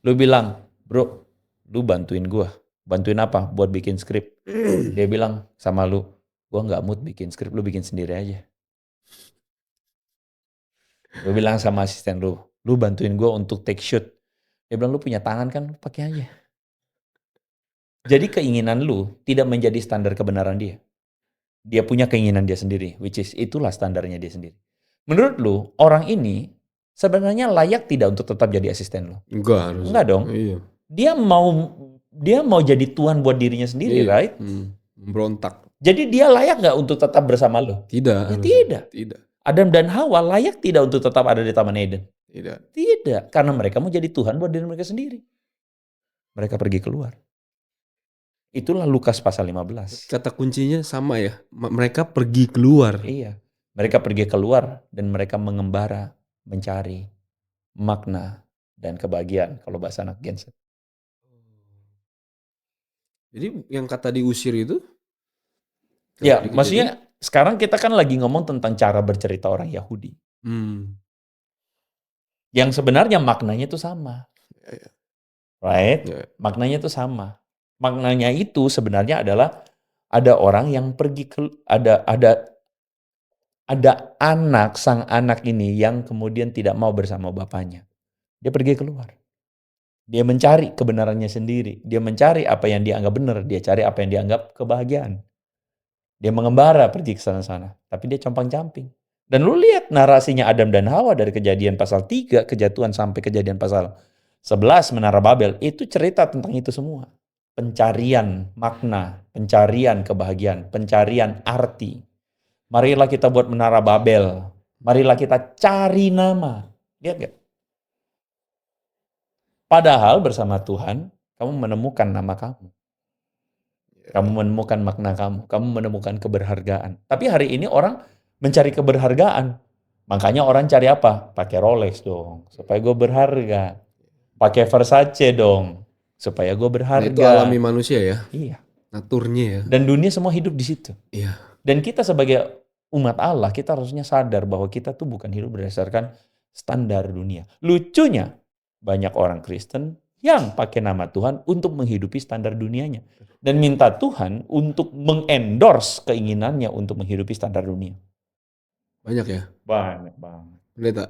Lu bilang, bro, lu bantuin gua. Bantuin apa? Buat bikin skrip. Dia bilang sama lu, gua nggak mood bikin skrip, lu bikin sendiri aja. Lu bilang sama asisten lu bantuin gua untuk take shoot. Dia bilang, lu punya tangan kan, pakai aja. Jadi keinginan lu tidak menjadi standar kebenaran dia. Dia punya keinginan dia sendiri, which is itulah standarnya dia sendiri. Menurut lu, orang ini sebenarnya layak tidak untuk tetap jadi asisten lu? Enggak dong. Iya. Dia mau jadi Tuhan buat dirinya sendiri, right? Berontak. Jadi dia layak nggak untuk tetap bersama lo? Tidak. Tidak. Adam dan Hawa layak tidak untuk tetap ada di Taman Eden? Tidak. Karena mereka mau jadi Tuhan buat diri mereka sendiri. Mereka pergi keluar. Itulah Lukas pasal 15. Kata kuncinya sama ya. Mereka pergi keluar. Iya. Mereka pergi keluar dan mereka mengembara, mencari makna dan kebahagiaan. Kalau bahasa anak Genset. Jadi yang kata diusir itu? Ya, maksudnya sekarang kita kan lagi ngomong tentang cara bercerita orang Yahudi. Yang sebenarnya maknanya itu sama. Right? Maknanya itu sama. Maknanya itu sebenarnya adalah ada orang yang pergi ada anak, sang anak ini yang kemudian tidak mau bersama bapaknya. Dia pergi keluar. Dia mencari kebenarannya sendiri. Dia mencari apa yang dia anggap benar. Dia cari apa yang dia anggap kebahagiaan. Dia mengembara pergi ke sana-sana. Tapi dia compang-camping. Dan lu lihat narasinya Adam dan Hawa dari Kejadian pasal 3, kejatuhan sampai Kejadian pasal 11, Menara Babel, itu cerita tentang itu semua. Pencarian makna, pencarian kebahagiaan, pencarian arti. Marilah kita buat Menara Babel. Marilah kita cari nama. Lihat gak? Padahal bersama Tuhan, kamu menemukan nama kamu. Kamu menemukan makna kamu. Kamu menemukan keberhargaan. Tapi hari ini orang mencari keberhargaan. Makanya orang cari apa? Pakai Rolex dong, supaya gue berharga. Pakai Versace dong, supaya gue berharga. Nah, itu alami manusia ya? Iya. Naturnya ya? Dan dunia semua hidup di situ. Iya. Dan kita sebagai umat Allah, kita harusnya sadar bahwa kita tuh bukan hidup berdasarkan standar dunia. Lucunya, banyak orang Kristen yang pakai nama Tuhan untuk menghidupi standar dunianya. Dan minta Tuhan untuk mengendorse keinginannya untuk menghidupi standar dunia. Banyak ya? Banyak banget. Pendeta?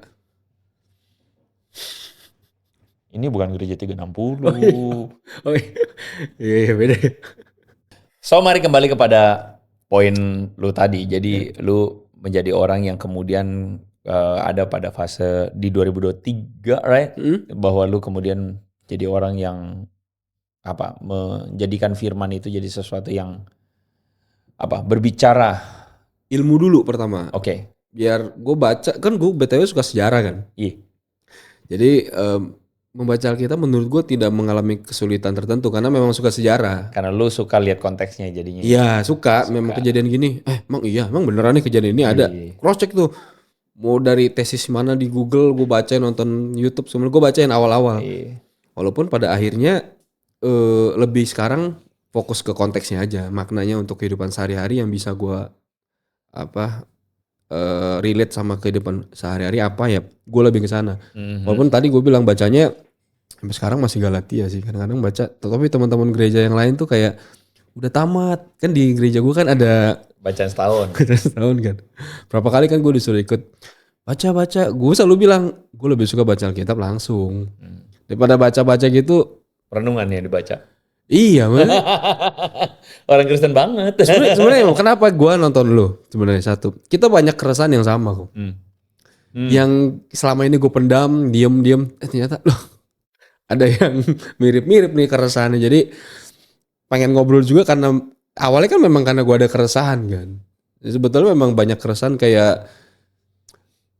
Ini bukan gereja 360. Oh iya, beda. So, mari kembali kepada poin lu tadi. Jadi lu menjadi orang yang kemudian ada pada fase di 2023, right? Bahwa lu kemudian jadi orang yang menjadikan firman itu jadi sesuatu yang berbicara. Ilmu dulu pertama. Oke. Biar gue baca, kan gue BTW suka sejarah kan. Iya. Jadi membaca Alkitab menurut gue tidak mengalami kesulitan tertentu karena memang suka sejarah. Karena lu suka lihat konteksnya jadinya. Iya suka. Memang kejadian gini. Emang beneran nih kejadian ini ada. Cross check tuh. Mau dari tesis mana di Google gue bacain, nonton YouTube semua gue bacain awal-awal. Walaupun pada akhirnya lebih sekarang fokus ke konteksnya aja, maknanya untuk kehidupan sehari-hari yang bisa gue relate sama kehidupan sehari-hari apa ya, gue lebih ke sana. Walaupun tadi gue bilang bacanya sampai sekarang masih Galatia sih, kadang-kadang baca. Tapi teman-teman gereja yang lain tuh kayak udah tamat kan, di gereja gue kan ada bacaan setahun. Setahun kan. Berapa kali kan gue disuruh ikut baca. Gue selalu bilang gue lebih suka baca Alkitab langsung daripada baca-baca gitu. Renungan ya dibaca. Iya man. Orang Kristen banget. Sebenarnya kenapa gue nonton lu? Sebenarnya satu, kita banyak keresahan yang sama kok. Yang selama ini gue pendam, diem, ternyata loh ada yang mirip-mirip nih keresahannya. Jadi pengen ngobrol juga karena awalnya kan memang karena gue ada keresahan kan. Jadi sebetulnya memang banyak keresahan kayak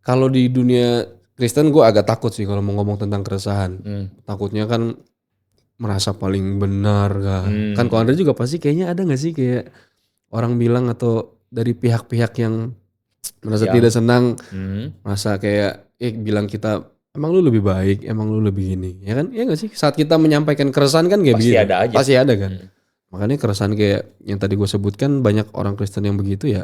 kalau di dunia Kristen gue agak takut sih kalau mau ngomong tentang keresahan. Takutnya kan merasa paling benar kan. Kan kalau Andre juga pasti kayaknya ada gak sih kayak orang bilang atau dari pihak-pihak yang merasa tidak senang, merasa kayak bilang kita emang lu lebih baik, emang lu lebih gini, ya kan? Ya gak sih? Saat kita menyampaikan keresahan kan kayak begitu. Ada aja. Pasti ada kan. Makanya keresahan kayak yang tadi gue sebutkan, banyak orang Kristen yang begitu ya.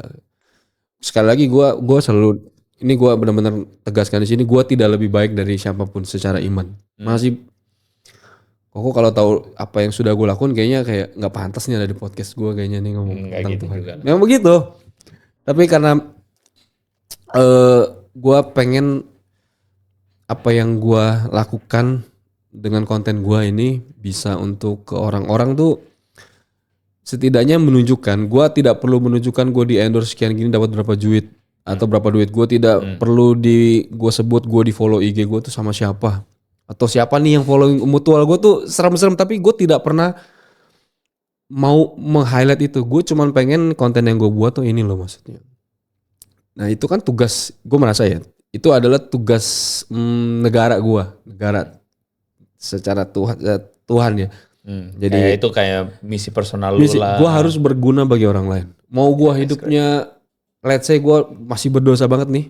Sekali lagi gue selalu, ini gue benar-benar tegaskan di sini, gue tidak lebih baik dari siapapun secara iman. Masih Koko kalau tahu apa yang sudah gue lakukan kayaknya kayak nggak pantas nih ada di podcast gue kayaknya nih ngomong tentang gitu Tuhan. Juga. Memang begitu. Tapi karena gue pengen apa yang gue lakukan dengan konten gue ini bisa untuk ke orang-orang tuh setidaknya menunjukkan, gue tidak perlu menunjukkan gue di endorse sekian gini dapat berapa duit atau berapa duit, gue tidak perlu gue sebut gue di follow IG gue tuh sama siapa. Atau siapa nih yang following mutual gue tuh serem-serem, tapi gue tidak pernah mau meng-highlight itu. Gue cuman pengen konten yang gue buat tuh ini loh maksudnya. Nah itu kan tugas, gue merasa ya, itu adalah tugas negara secara Tuhan ya. Jadi itu kayak misi personal lu lah. Gue harus berguna bagi orang lain. Mau gue hidupnya, let's say gue masih berdosa banget nih,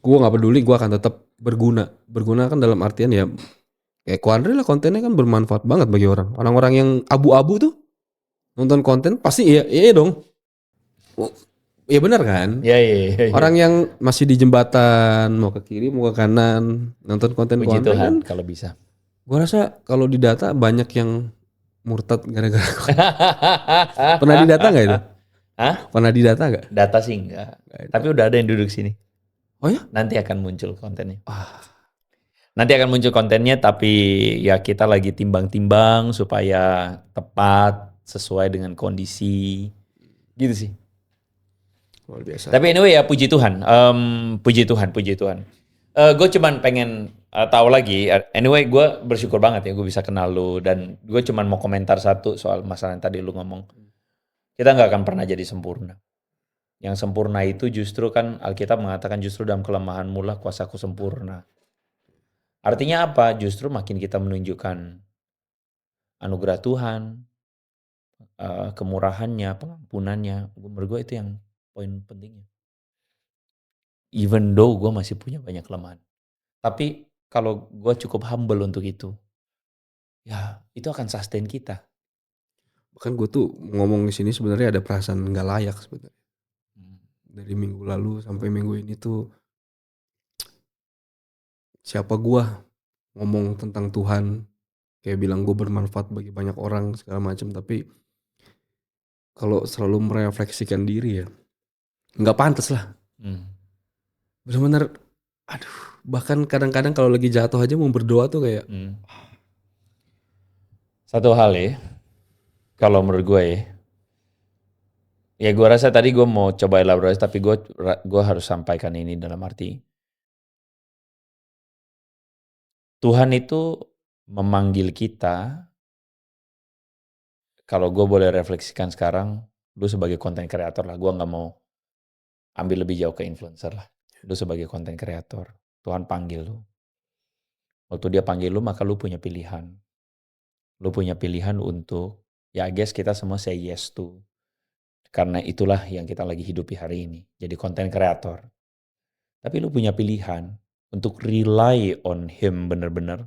gue nggak peduli, gue akan tetap berguna. Berguna kan dalam artian ya kayak Kuandre lah, kontennya kan bermanfaat banget bagi orang. Orang-orang yang abu-abu tuh nonton konten pasti iya dong. Iya benar kan? Iya. Orang yang masih di jembatan mau ke kiri mau ke kanan nonton konten Puji Kuandre Tuhan, kan. kalau bisa. Gue rasa kalau di data banyak yang murtad gara-gara pernah didata nggak itu? Hah? Pernah didata nggak? Data sih enggak. Tapi udah ada yang duduk sini. Oh ya? Nanti akan muncul kontennya. Nanti akan muncul kontennya, tapi ya kita lagi timbang-timbang supaya tepat sesuai dengan kondisi. Gitu sih. Luar biasa. Tapi anyway ya puji Tuhan. Puji Tuhan. Gue cuman pengen tahu lagi. Anyway gue bersyukur banget ya gue bisa kenal lu. Dan gue cuman mau komentar satu soal masalah yang tadi lu ngomong. Kita nggak akan pernah jadi sempurna. Yang sempurna itu justru kan Alkitab mengatakan justru dalam kelemahanmu lah kuasaku sempurna. Artinya apa? Justru makin kita menunjukkan anugerah Tuhan, kemurahannya, pengampunannya. Menurut gue itu yang poin pentingnya. Even though gue masih punya banyak kelemahan. Tapi kalau gue cukup humble untuk itu, ya itu akan sustain kita. Bahkan gue tuh ngomong di sini sebenarnya ada perasaan nggak layak sebenarnya. Dari minggu lalu sampai minggu ini tuh siapa gue ngomong tentang Tuhan, kayak bilang gue bermanfaat bagi banyak orang segala macam, tapi kalau selalu merefleksikan diri ya nggak pantas lah. Benar-benar aduh, bahkan kadang-kadang kalau lagi jatuh aja mau berdoa tuh kayak satu hal ya, kalau menurut gue ya gue rasa tadi gue mau coba elaborasi, tapi gue harus sampaikan ini dalam arti Tuhan itu memanggil kita. Kalau gue boleh refleksikan sekarang, lu sebagai content creator lah, gue nggak mau ambil lebih jauh ke influencer lah. Lu sebagai content creator, Tuhan panggil lu. Waktu dia panggil lu, maka lu punya pilihan. Lu punya pilihan untuk, ya I guess kita semua say yes to. Karena itulah yang kita lagi hidupi hari ini. Jadi content creator. Tapi lu punya pilihan untuk rely on him bener-bener.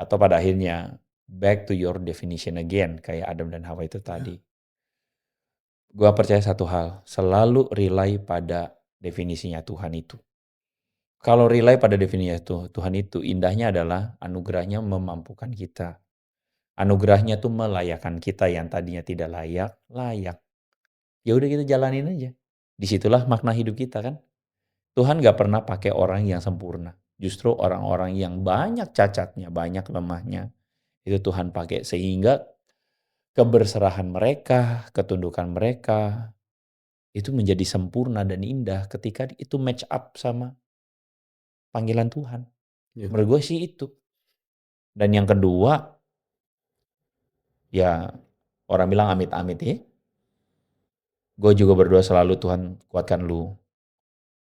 Atau pada akhirnya, back to your definition again. Kayak Adam dan Hawa itu tadi. Gua percaya satu hal, selalu rely pada definisinya Tuhan itu. Kalau rely pada definisinya Tuhan itu, indahnya adalah anugerahnya memampukan kita. Anugerahnya tuh melayakkan kita yang tadinya tidak layak, layak. Ya udah kita jalanin aja. Disitulah makna hidup kita kan. Tuhan gak pernah pakai orang yang sempurna. Justru orang-orang yang banyak cacatnya, banyak lemahnya. Itu Tuhan pakai sehingga keberserahan mereka, ketundukan mereka, itu menjadi sempurna dan indah ketika itu match up sama panggilan Tuhan. Menurut gue sih itu. Dan yang kedua, ya orang bilang amit-amit ya. Gue juga berdoa selalu Tuhan kuatkan lu.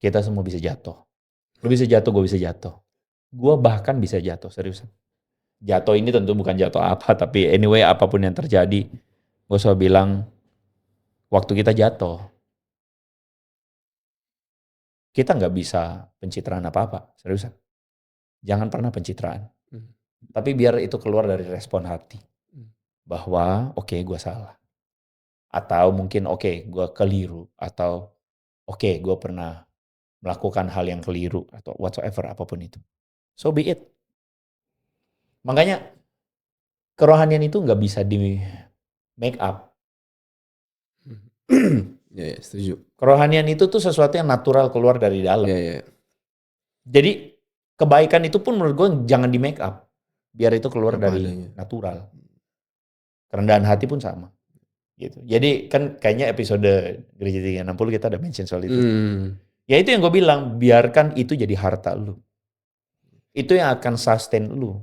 Kita semua bisa jatuh. Lu bisa jatuh, gue bisa jatuh. Gue bahkan bisa jatuh, seriusan. Jatuh ini tentu bukan jatuh apa, tapi anyway apapun yang terjadi, gue selalu bilang, waktu kita jatuh, kita nggak bisa pencitraan apa-apa, seriusan. Jangan pernah pencitraan. Tapi biar itu keluar dari respon hati. Bahwa oke, gue salah. Atau mungkin oke, gue keliru. Atau oke, gue pernah melakukan hal yang keliru. Atau whatsoever, apapun itu. So be it. Makanya kerohanian itu nggak bisa di make up. Ya, setuju. Kerohanian itu tuh sesuatu yang natural keluar dari dalam. Jadi kebaikan itu pun menurut gue jangan di make up. Biar itu keluar dari natural. Kerendahan hati pun sama. Gitu. Jadi kan kayaknya episode Gereja 360 kita ada mention soal itu. Ya itu yang gue bilang, biarkan itu jadi harta lu. Itu yang akan sustain lu.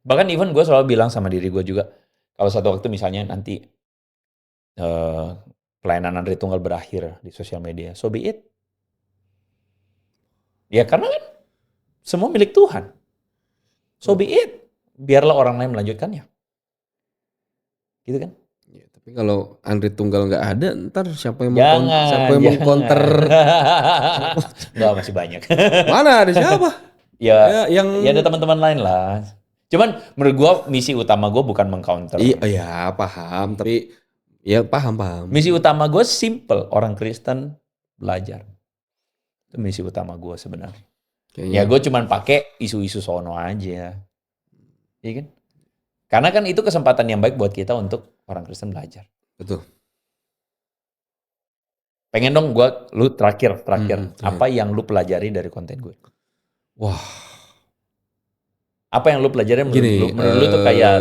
Bahkan even gue selalu bilang sama diri gue juga, kalau satu waktu misalnya nanti pelayanan Andri Tunggal berakhir di sosial media, so be it. Ya karena kan semua milik Tuhan. So be it. Biarlah orang lain melanjutkannya. Gitu kan? Ya, tapi kalau Andri Tunggal nggak ada, ntar siapa yang mengcounter? Nggak, masih banyak. Mana ada siapa? Ya ada teman-teman lain lah. Cuman menurut gue misi utama gue bukan meng-counter. Iya paham, tapi ya paham. Misi utama gue simple, orang Kristen belajar. Itu misi utama gue sebenarnya. Kayaknya. Ya gue cuman pakai isu-isu sono aja. Iya kan? Karena kan itu kesempatan yang baik buat kita untuk orang Kristen belajar. Betul. Pengen dong lu terakhir. Apa yang lu pelajari dari konten gue? Wah. Apa yang lu pelajari menurut lu tuh kayak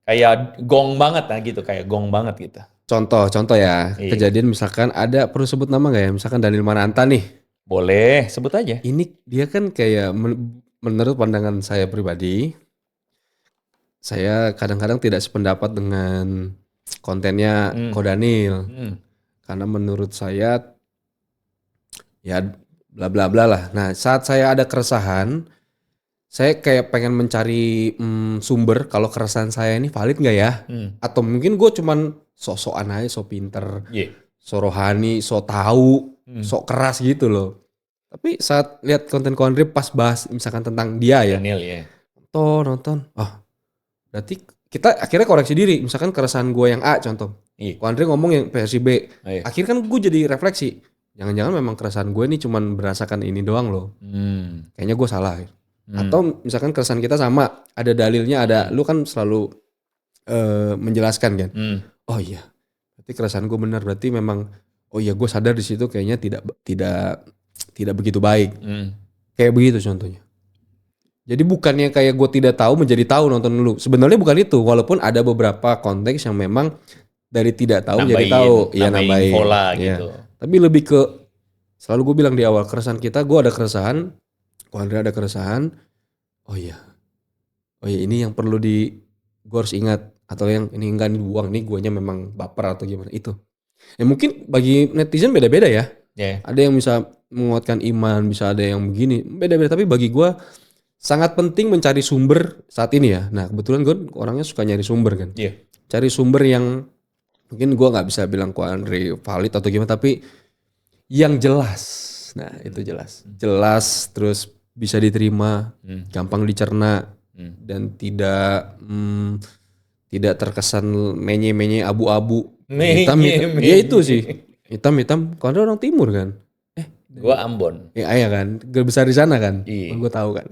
kayak gong banget nah gitu, kayak gong banget gitu. Contoh ya, kejadian misalkan ada, perlu sebut nama nggak ya? Misalkan Daniel Mananta nih. Boleh, sebut aja. Ini dia kan kayak menurut pandangan saya pribadi, saya kadang-kadang tidak sependapat dengan kontennya Ko Daniel. Karena menurut saya ya bla bla bla lah. Nah, saat saya ada keresahan, saya kayak pengen mencari sumber kalau keresahan saya ini valid nggak ya? Atau mungkin gue cuman sok-sokan aja, sok pinter, sok rohani, sok tahu, sok keras gitu loh. Tapi saat lihat konten Ko Andre pas bahas misalkan tentang dia ya, Daniel ya, nonton, berarti kita akhirnya koreksi diri. Misalkan keresahan gue yang A contoh, Ko Andre ngomong yang versi B, akhirnya kan gue jadi refleksi. Jangan-jangan memang keresahan gue ini cuman berdasarkan ini doang loh. Kayaknya gue salah. Atau misalkan keresahan kita sama, ada dalilnya, ada, lu kan selalu menjelaskan kan. Oh iya, berarti keresahan gue benar, berarti memang oh iya gue sadar di situ kayaknya tidak begitu baik. Kayak begitu contohnya. Jadi bukannya kayak gue tidak tahu menjadi tahu nonton dulu. Sebenarnya bukan itu, walaupun ada beberapa konteks yang memang dari tidak tahu jadi tahu, ya nambahin pola gitu. Tapi lebih ke selalu gue bilang di awal, keresahan kita, gue ada keresahan, Ko Andre ada keresahan. Oh iya ini yang perlu gue harus ingat, atau yang ini enggak dibuang, nih guanya memang baper atau gimana itu. Ya mungkin bagi netizen beda-beda ya. Ada yang bisa menguatkan iman, bisa ada yang begini, beda-beda. Tapi bagi gue sangat penting mencari sumber saat ini ya. Nah kebetulan gue orangnya suka nyari sumber kan. Cari sumber yang mungkin gue nggak bisa bilang Ko Andre valid atau gimana, tapi yang jelas. Nah itu jelas terus bisa diterima, gampang dicerna, dan tidak terkesan menye-menye, abu-abu, hitam. Ya itu sih, hitam. Ko Andre orang timur kan. Gua Ambon. Iya kan, gak besar di sana kan. Gue tahu kan.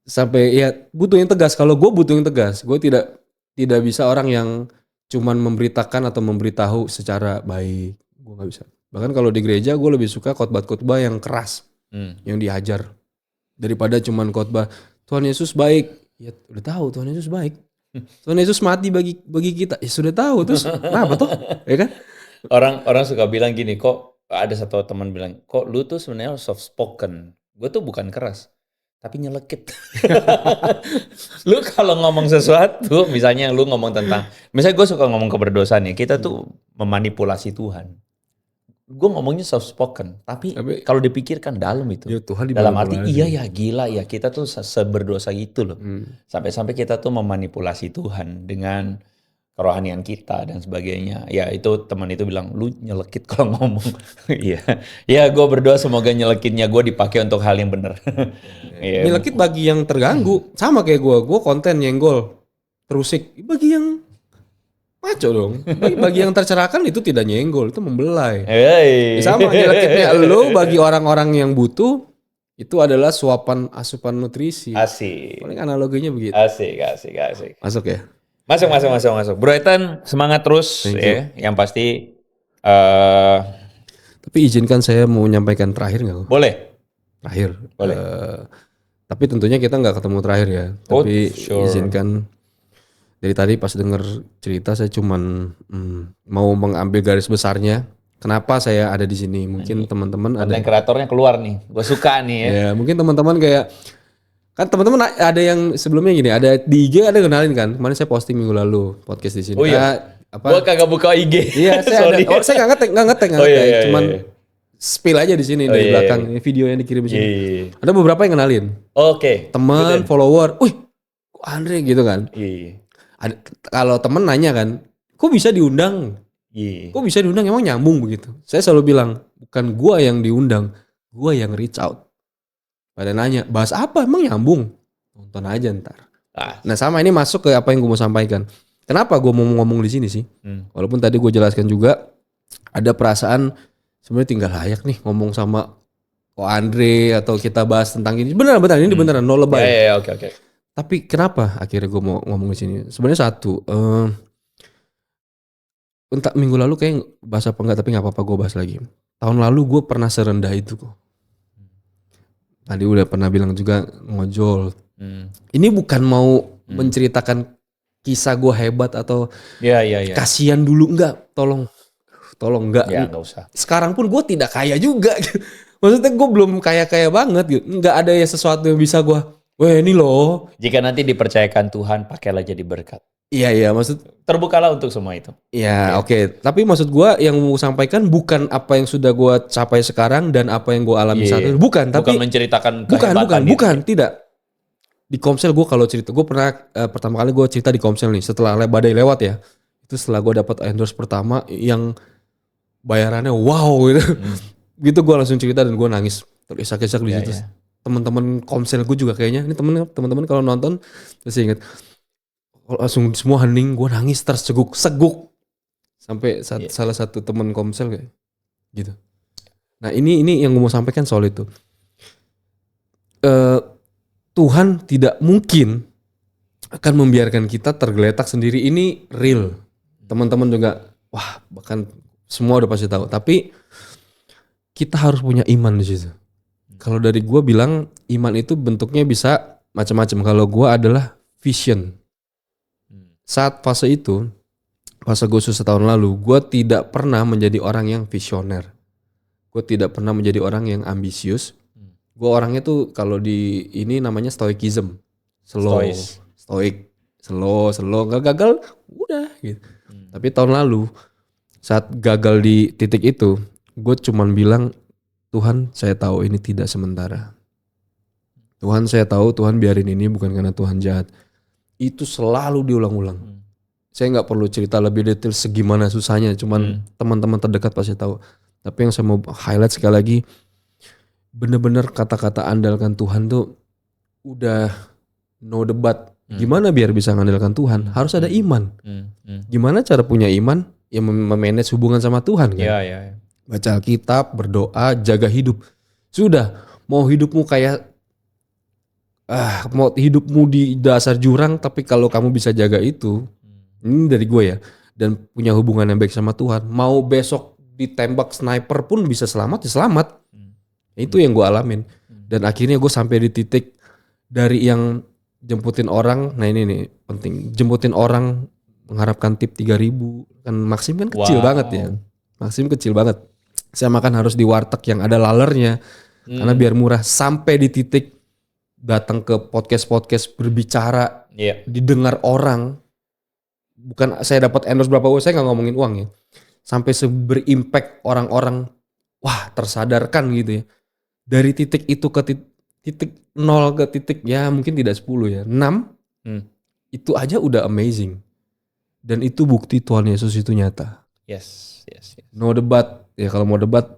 Sampai ya butuh yang tegas. Kalau gue butuh yang tegas, gue tidak bisa orang yang cuman memberitakan atau memberitahu secara baik. Gue nggak bisa. Bahkan kalau di gereja gue lebih suka khotbah-khotbah yang keras, yang dihajar, daripada cuman khotbah Tuhan Yesus baik. Ya udah tahu Tuhan Yesus baik. Tuhan Yesus mati bagi kita. Ya sudah tahu, terus kenapa tuh? Ya kan? Orang suka bilang gini, kok ada satu teman bilang, kok lu tuh sebenarnya soft spoken. Gue tuh bukan keras, tapi nyelekit. Lu kalau ngomong sesuatu, misalnya lu ngomong tentang, misalnya gue suka ngomong keberdosaan ya, kita tuh memanipulasi Tuhan. Gue ngomongnya soft spoken, tapi kalau dipikirkan dalam itu. Ya, Tuhan dalam arti iya ya, gila ya, kita tuh seberdosa gitu loh. Sampai-sampai kita tuh memanipulasi Tuhan dengan kerohanian kita dan sebagainya. Ya itu teman itu bilang, lu nyelekit kalau ngomong. Iya. Ya gue berdoa semoga nyelekitnya gue dipakai untuk hal yang benar. Nyelekit bagi yang terganggu. Sama kayak gue konten nyenggol, terusik. Bagi yang maco dong. Bagi yang tercerahkan itu tidak nyenggol, itu membelai. Sama nyelekitnya lu bagi orang-orang yang butuh, itu adalah asupan nutrisi. Asik. Paling analoginya begitu. Asik. Masuk ya? Masuk. Bro Ethan, semangat terus ya. Yang pasti. Tapi izinkan saya mau menyampaikan terakhir nggak? Boleh. Terakhir. Boleh. Tapi tentunya kita nggak ketemu terakhir ya. Tapi izinkan, dari tadi pas denger cerita saya cuman mau mengambil garis besarnya. Kenapa saya ada di sini? Mungkin teman-teman ada. Konten kreatornya keluar nih. Gue suka nih ya. Ya mungkin teman-teman kayak. Kan teman-teman ada yang sebelumnya gini, ada di IG ada kenalin kan. Kemarin saya posting minggu lalu podcast di sini. Oh iya. Gua kagak buka IG. Iya, saya ada. Oh, saya nggak ngetek. Iya, cuman spill aja di sini dari belakang. Ini video yang dikirim di sini. Ada beberapa yang kenalin. Oke. Teman, follower. Wih, kok Andre gitu kan. Kalau temen nanya kan, kok bisa diundang? Kok bisa diundang, emang nyambung begitu? Saya selalu bilang, bukan gua yang diundang, gua yang reach out. Pada nanya, bahas apa, emang nyambung? Nonton aja ntar. Nah sama ini masuk ke apa yang gue mau sampaikan. Kenapa gue mau ngomong di sini sih? Walaupun tadi gue jelaskan juga, ada perasaan sebenarnya tinggal layak nih ngomong sama Ko Andre atau kita bahas tentang ini. Beneran ini beneran, no lebay. Oke. Tapi kenapa akhirnya gue mau ngomong di sini? Sebenarnya satu, entah minggu lalu kayak bahas apa enggak, tapi nggak apa-apa gue bahas lagi. Tahun lalu gue pernah serendah itu kok. Tadi udah pernah bilang juga ngojol. Ini bukan mau menceritakan kisah gue hebat atau ya. Kasihan dulu, enggak, tolong enggak. Ya enggak usah. Sekarang pun gue tidak kaya juga. Maksudnya gue belum kaya banget gitu. Enggak ada ya sesuatu yang bisa gue, wah ini loh. Jika nanti dipercayakan Tuhan, pakailah jadi berkat. Iya, maksud terbukalah untuk semua itu. Iya, oke. Tapi maksud gue yang mau sampaikan bukan apa yang sudah gue capai sekarang dan apa yang gue alami saat itu. Bukan, tapi menceritakan kehebatan bukan, tidak. Di Komsel gue kalau cerita, gue pernah pertama kali gue cerita di Komsel nih setelah badai lewat ya. Itu setelah gue dapat endorse pertama yang bayarannya wow gitu. Gitu gue langsung cerita dan gue nangis terisak-isak di situ. Teman-teman Komsel gue juga kayaknya, ini teman-teman kalau nonton terus ingat langsung semua hening, gue nangis seguk sampai salah satu teman Komsel kayak gitu. Nah ini yang gue mau sampaikan soal itu. Tuhan tidak mungkin akan membiarkan kita tergeletak sendiri, ini real. Teman-teman juga, wah bahkan semua udah pasti tahu. Tapi kita harus punya iman di situ. Kalau dari gue bilang iman itu bentuknya bisa macam-macam. Kalau gue adalah vision. Saat fase itu, fase gue setahun lalu, gue tidak pernah menjadi orang yang visioner. Gue tidak pernah menjadi orang yang ambisius. Gue orangnya tuh kalau di ini namanya stoicism. Stoik. Slow, nggak gagal, udah gitu. Tapi tahun lalu, saat gagal di titik itu, gue cuman bilang, Tuhan saya tahu ini tidak sementara. Tuhan saya tahu Tuhan biarin ini bukan karena Tuhan jahat. Itu selalu diulang-ulang. Saya nggak perlu cerita lebih detail segimana susahnya, cuman teman-teman terdekat pasti tahu. Tapi yang saya mau highlight sekali lagi, bener-bener kata-kata andalkan Tuhan tuh udah no debat. Gimana biar bisa mengandalkan Tuhan? Harus ada iman. Gimana cara punya iman? Ya memanage hubungan sama Tuhan kan. Baca Alkitab, berdoa, jaga hidup. Sudah, mau hidupmu kayak mau hidupmu di dasar jurang, tapi kalau kamu bisa jaga itu, ini dari gue ya, dan punya hubungan yang baik sama Tuhan, mau besok ditembak sniper pun bisa selamat, ya selamat. Itu yang gue alamin. Dan akhirnya gue sampai di titik dari yang jemputin orang, nah ini nih penting, jemputin orang mengharapkan tip 3.000, kan Maxim kan kecil banget ya. Maxim kecil banget. Saya makan harus di warteg yang ada lalernya, karena biar murah, sampai di titik datang ke podcast berbicara, didengar orang. Bukan saya dapat endorse berapa uang, saya nggak ngomongin uang ya. Sampai berimpact orang-orang, wah tersadarkan gitu ya. Dari titik itu ke titik 0 ke titik ya mungkin tidak 10 ya, 6. Itu aja udah amazing. Dan itu bukti Tuhan Yesus itu nyata. Yes. No debat. Ya kalau mau debat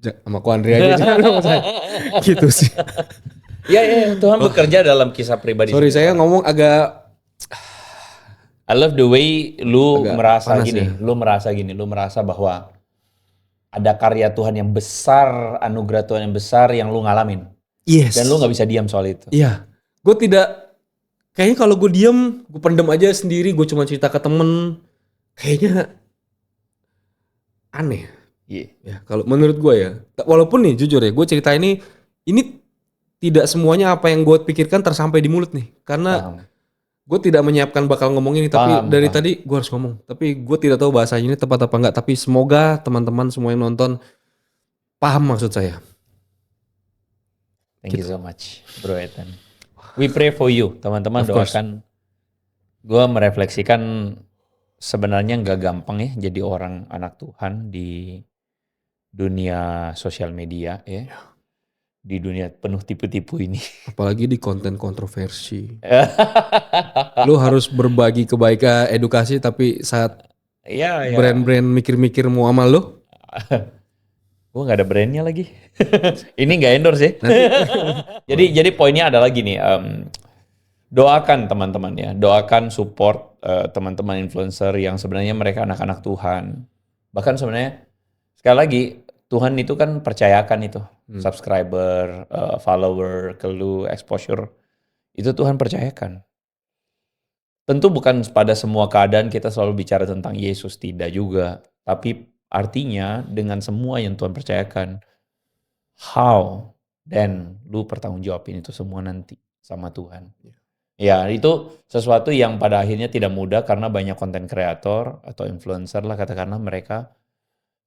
sama Ko Andri aja jangan saya. Gitu sih. Ya, Tuhan bekerja dalam kisah pribadi. Sorry saya ngomong agak. I love the way lu merasa gini. Ya. Lu merasa bahwa ada karya Tuhan yang besar, anugerah Tuhan yang besar yang lu ngalamin. Yes. Dan lu nggak bisa diam soal itu. Iya. Gue tidak. Kayaknya kalau gue diam, gue pendem aja sendiri. Gue cuma cerita ke temen. Kayaknya aneh. Ya, kalau menurut gue ya. Walaupun nih jujur ya, gue cerita ini tidak semuanya apa yang gue pikirkan tersampai di mulut nih. Karena gue tidak menyiapkan bakal ngomong ini. Tapi dari tadi gue harus ngomong. Tapi gue tidak tahu bahasanya ini tepat apa enggak. Tapi semoga teman-teman semua yang nonton paham maksud saya. Thank you so much, Bro Ethan. We pray for you, teman-teman, doakan. Gue merefleksikan sebenarnya nggak gampang ya jadi orang anak Tuhan di dunia sosial media ya. Di dunia penuh tipu-tipu ini. Apalagi di konten kontroversi. Lu harus berbagi kebaikan, edukasi, tapi saat brand-brand mikir-mikir mau amal lu. Gue gak ada brandnya lagi. Ini gak endorse ya. Jadi poinnya adalah gini. Doakan teman-teman ya. Doakan support teman-teman influencer yang sebenarnya mereka anak-anak Tuhan. Bahkan sebenarnya sekali lagi Tuhan itu kan percayakan itu. Subscriber, follower, ke lu, exposure. Itu Tuhan percayakan. Tentu bukan pada semua keadaan kita selalu bicara tentang Yesus, tidak juga. Tapi artinya dengan semua yang Tuhan percayakan, how, dan lu bertanggung jawabin itu semua nanti sama Tuhan. Ya, itu sesuatu yang pada akhirnya tidak mudah karena banyak konten kreator atau influencer lah katakanlah mereka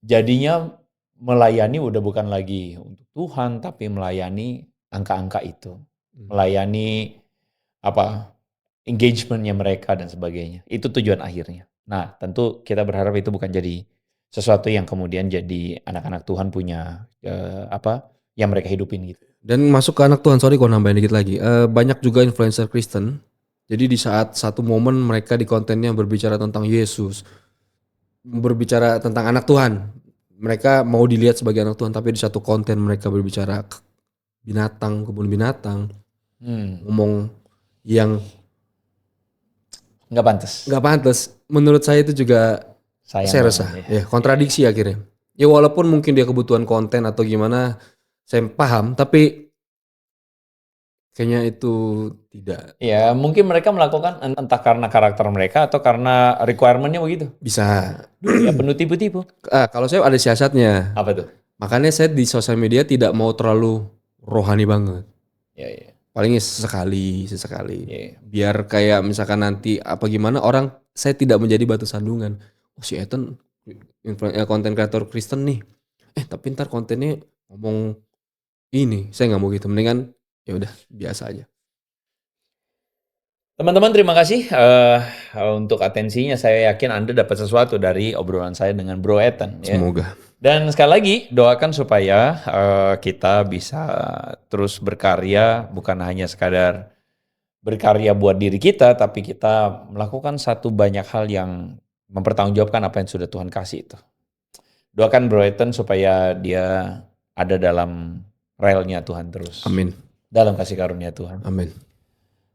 jadinya melayani udah bukan lagi untuk Tuhan tapi melayani angka-angka itu. Melayani apa engagement-nya mereka dan sebagainya. Itu tujuan akhirnya. Nah, tentu kita berharap itu bukan jadi sesuatu yang kemudian jadi anak-anak Tuhan punya yang mereka hidupin gitu. Dan masuk ke anak Tuhan, sorry kalau nambahin dikit lagi. Banyak juga influencer Kristen. Jadi di saat satu momen mereka di kontennya berbicara tentang Yesus, berbicara tentang anak Tuhan. Mereka mau dilihat sebagai anak Tuhan, tapi di satu konten mereka berbicara binatang, kebun binatang, ngomong yang nggak pantas. Menurut saya itu juga saya resah. Ya, kontradiksi akhirnya. Ya walaupun mungkin dia kebutuhan konten atau gimana, saya paham, tapi kayaknya itu tidak. Ya, mungkin mereka melakukan entah karena karakter mereka atau karena requirement-nya begitu. Bisa. Ya penuh tipu-tipu. Kalau saya ada siasatnya. Apa tuh? Makanya saya di sosial media tidak mau terlalu rohani banget. Ya. Palingnya sesekali. Ya. Biar kayak misalkan nanti apa gimana orang, saya tidak menjadi batu sandungan. Oh si Ethan konten kreator Kristen nih. Tapi ntar kontennya ngomong ini, saya nggak mau gitu. Mendingan ya udah biasa aja. Teman-teman terima kasih untuk atensinya. Saya yakin Anda dapat sesuatu dari obrolan saya dengan Bro Ethan. Ya. Semoga. Dan sekali lagi doakan supaya kita bisa terus berkarya, bukan hanya sekadar berkarya buat diri kita, tapi kita melakukan satu banyak hal yang mempertanggungjawabkan apa yang sudah Tuhan kasih itu. Doakan Bro Ethan supaya dia ada dalam relnya Tuhan terus. Amin. Dalam kasih karunia Tuhan. Amin.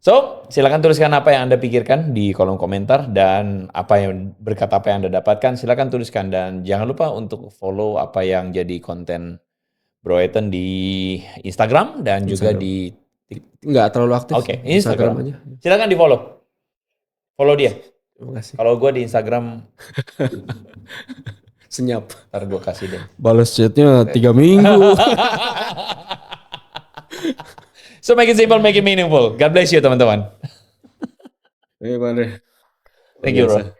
So, silakan tuliskan apa yang Anda pikirkan di kolom komentar dan apa yang Anda dapatkan, silakan tuliskan dan jangan lupa untuk follow apa yang jadi konten Bro Ethan di Instagram dan juga di nggak terlalu aktif. Oke, Instagram aja. Silakan di follow. Follow dia. Terima kasih. Kalau gue di Instagram senyap. Ntar gue kasih deh. Balas chatnya 3 minggu. So make it simple, make it meaningful. God bless you teman-teman. Thank you, bro.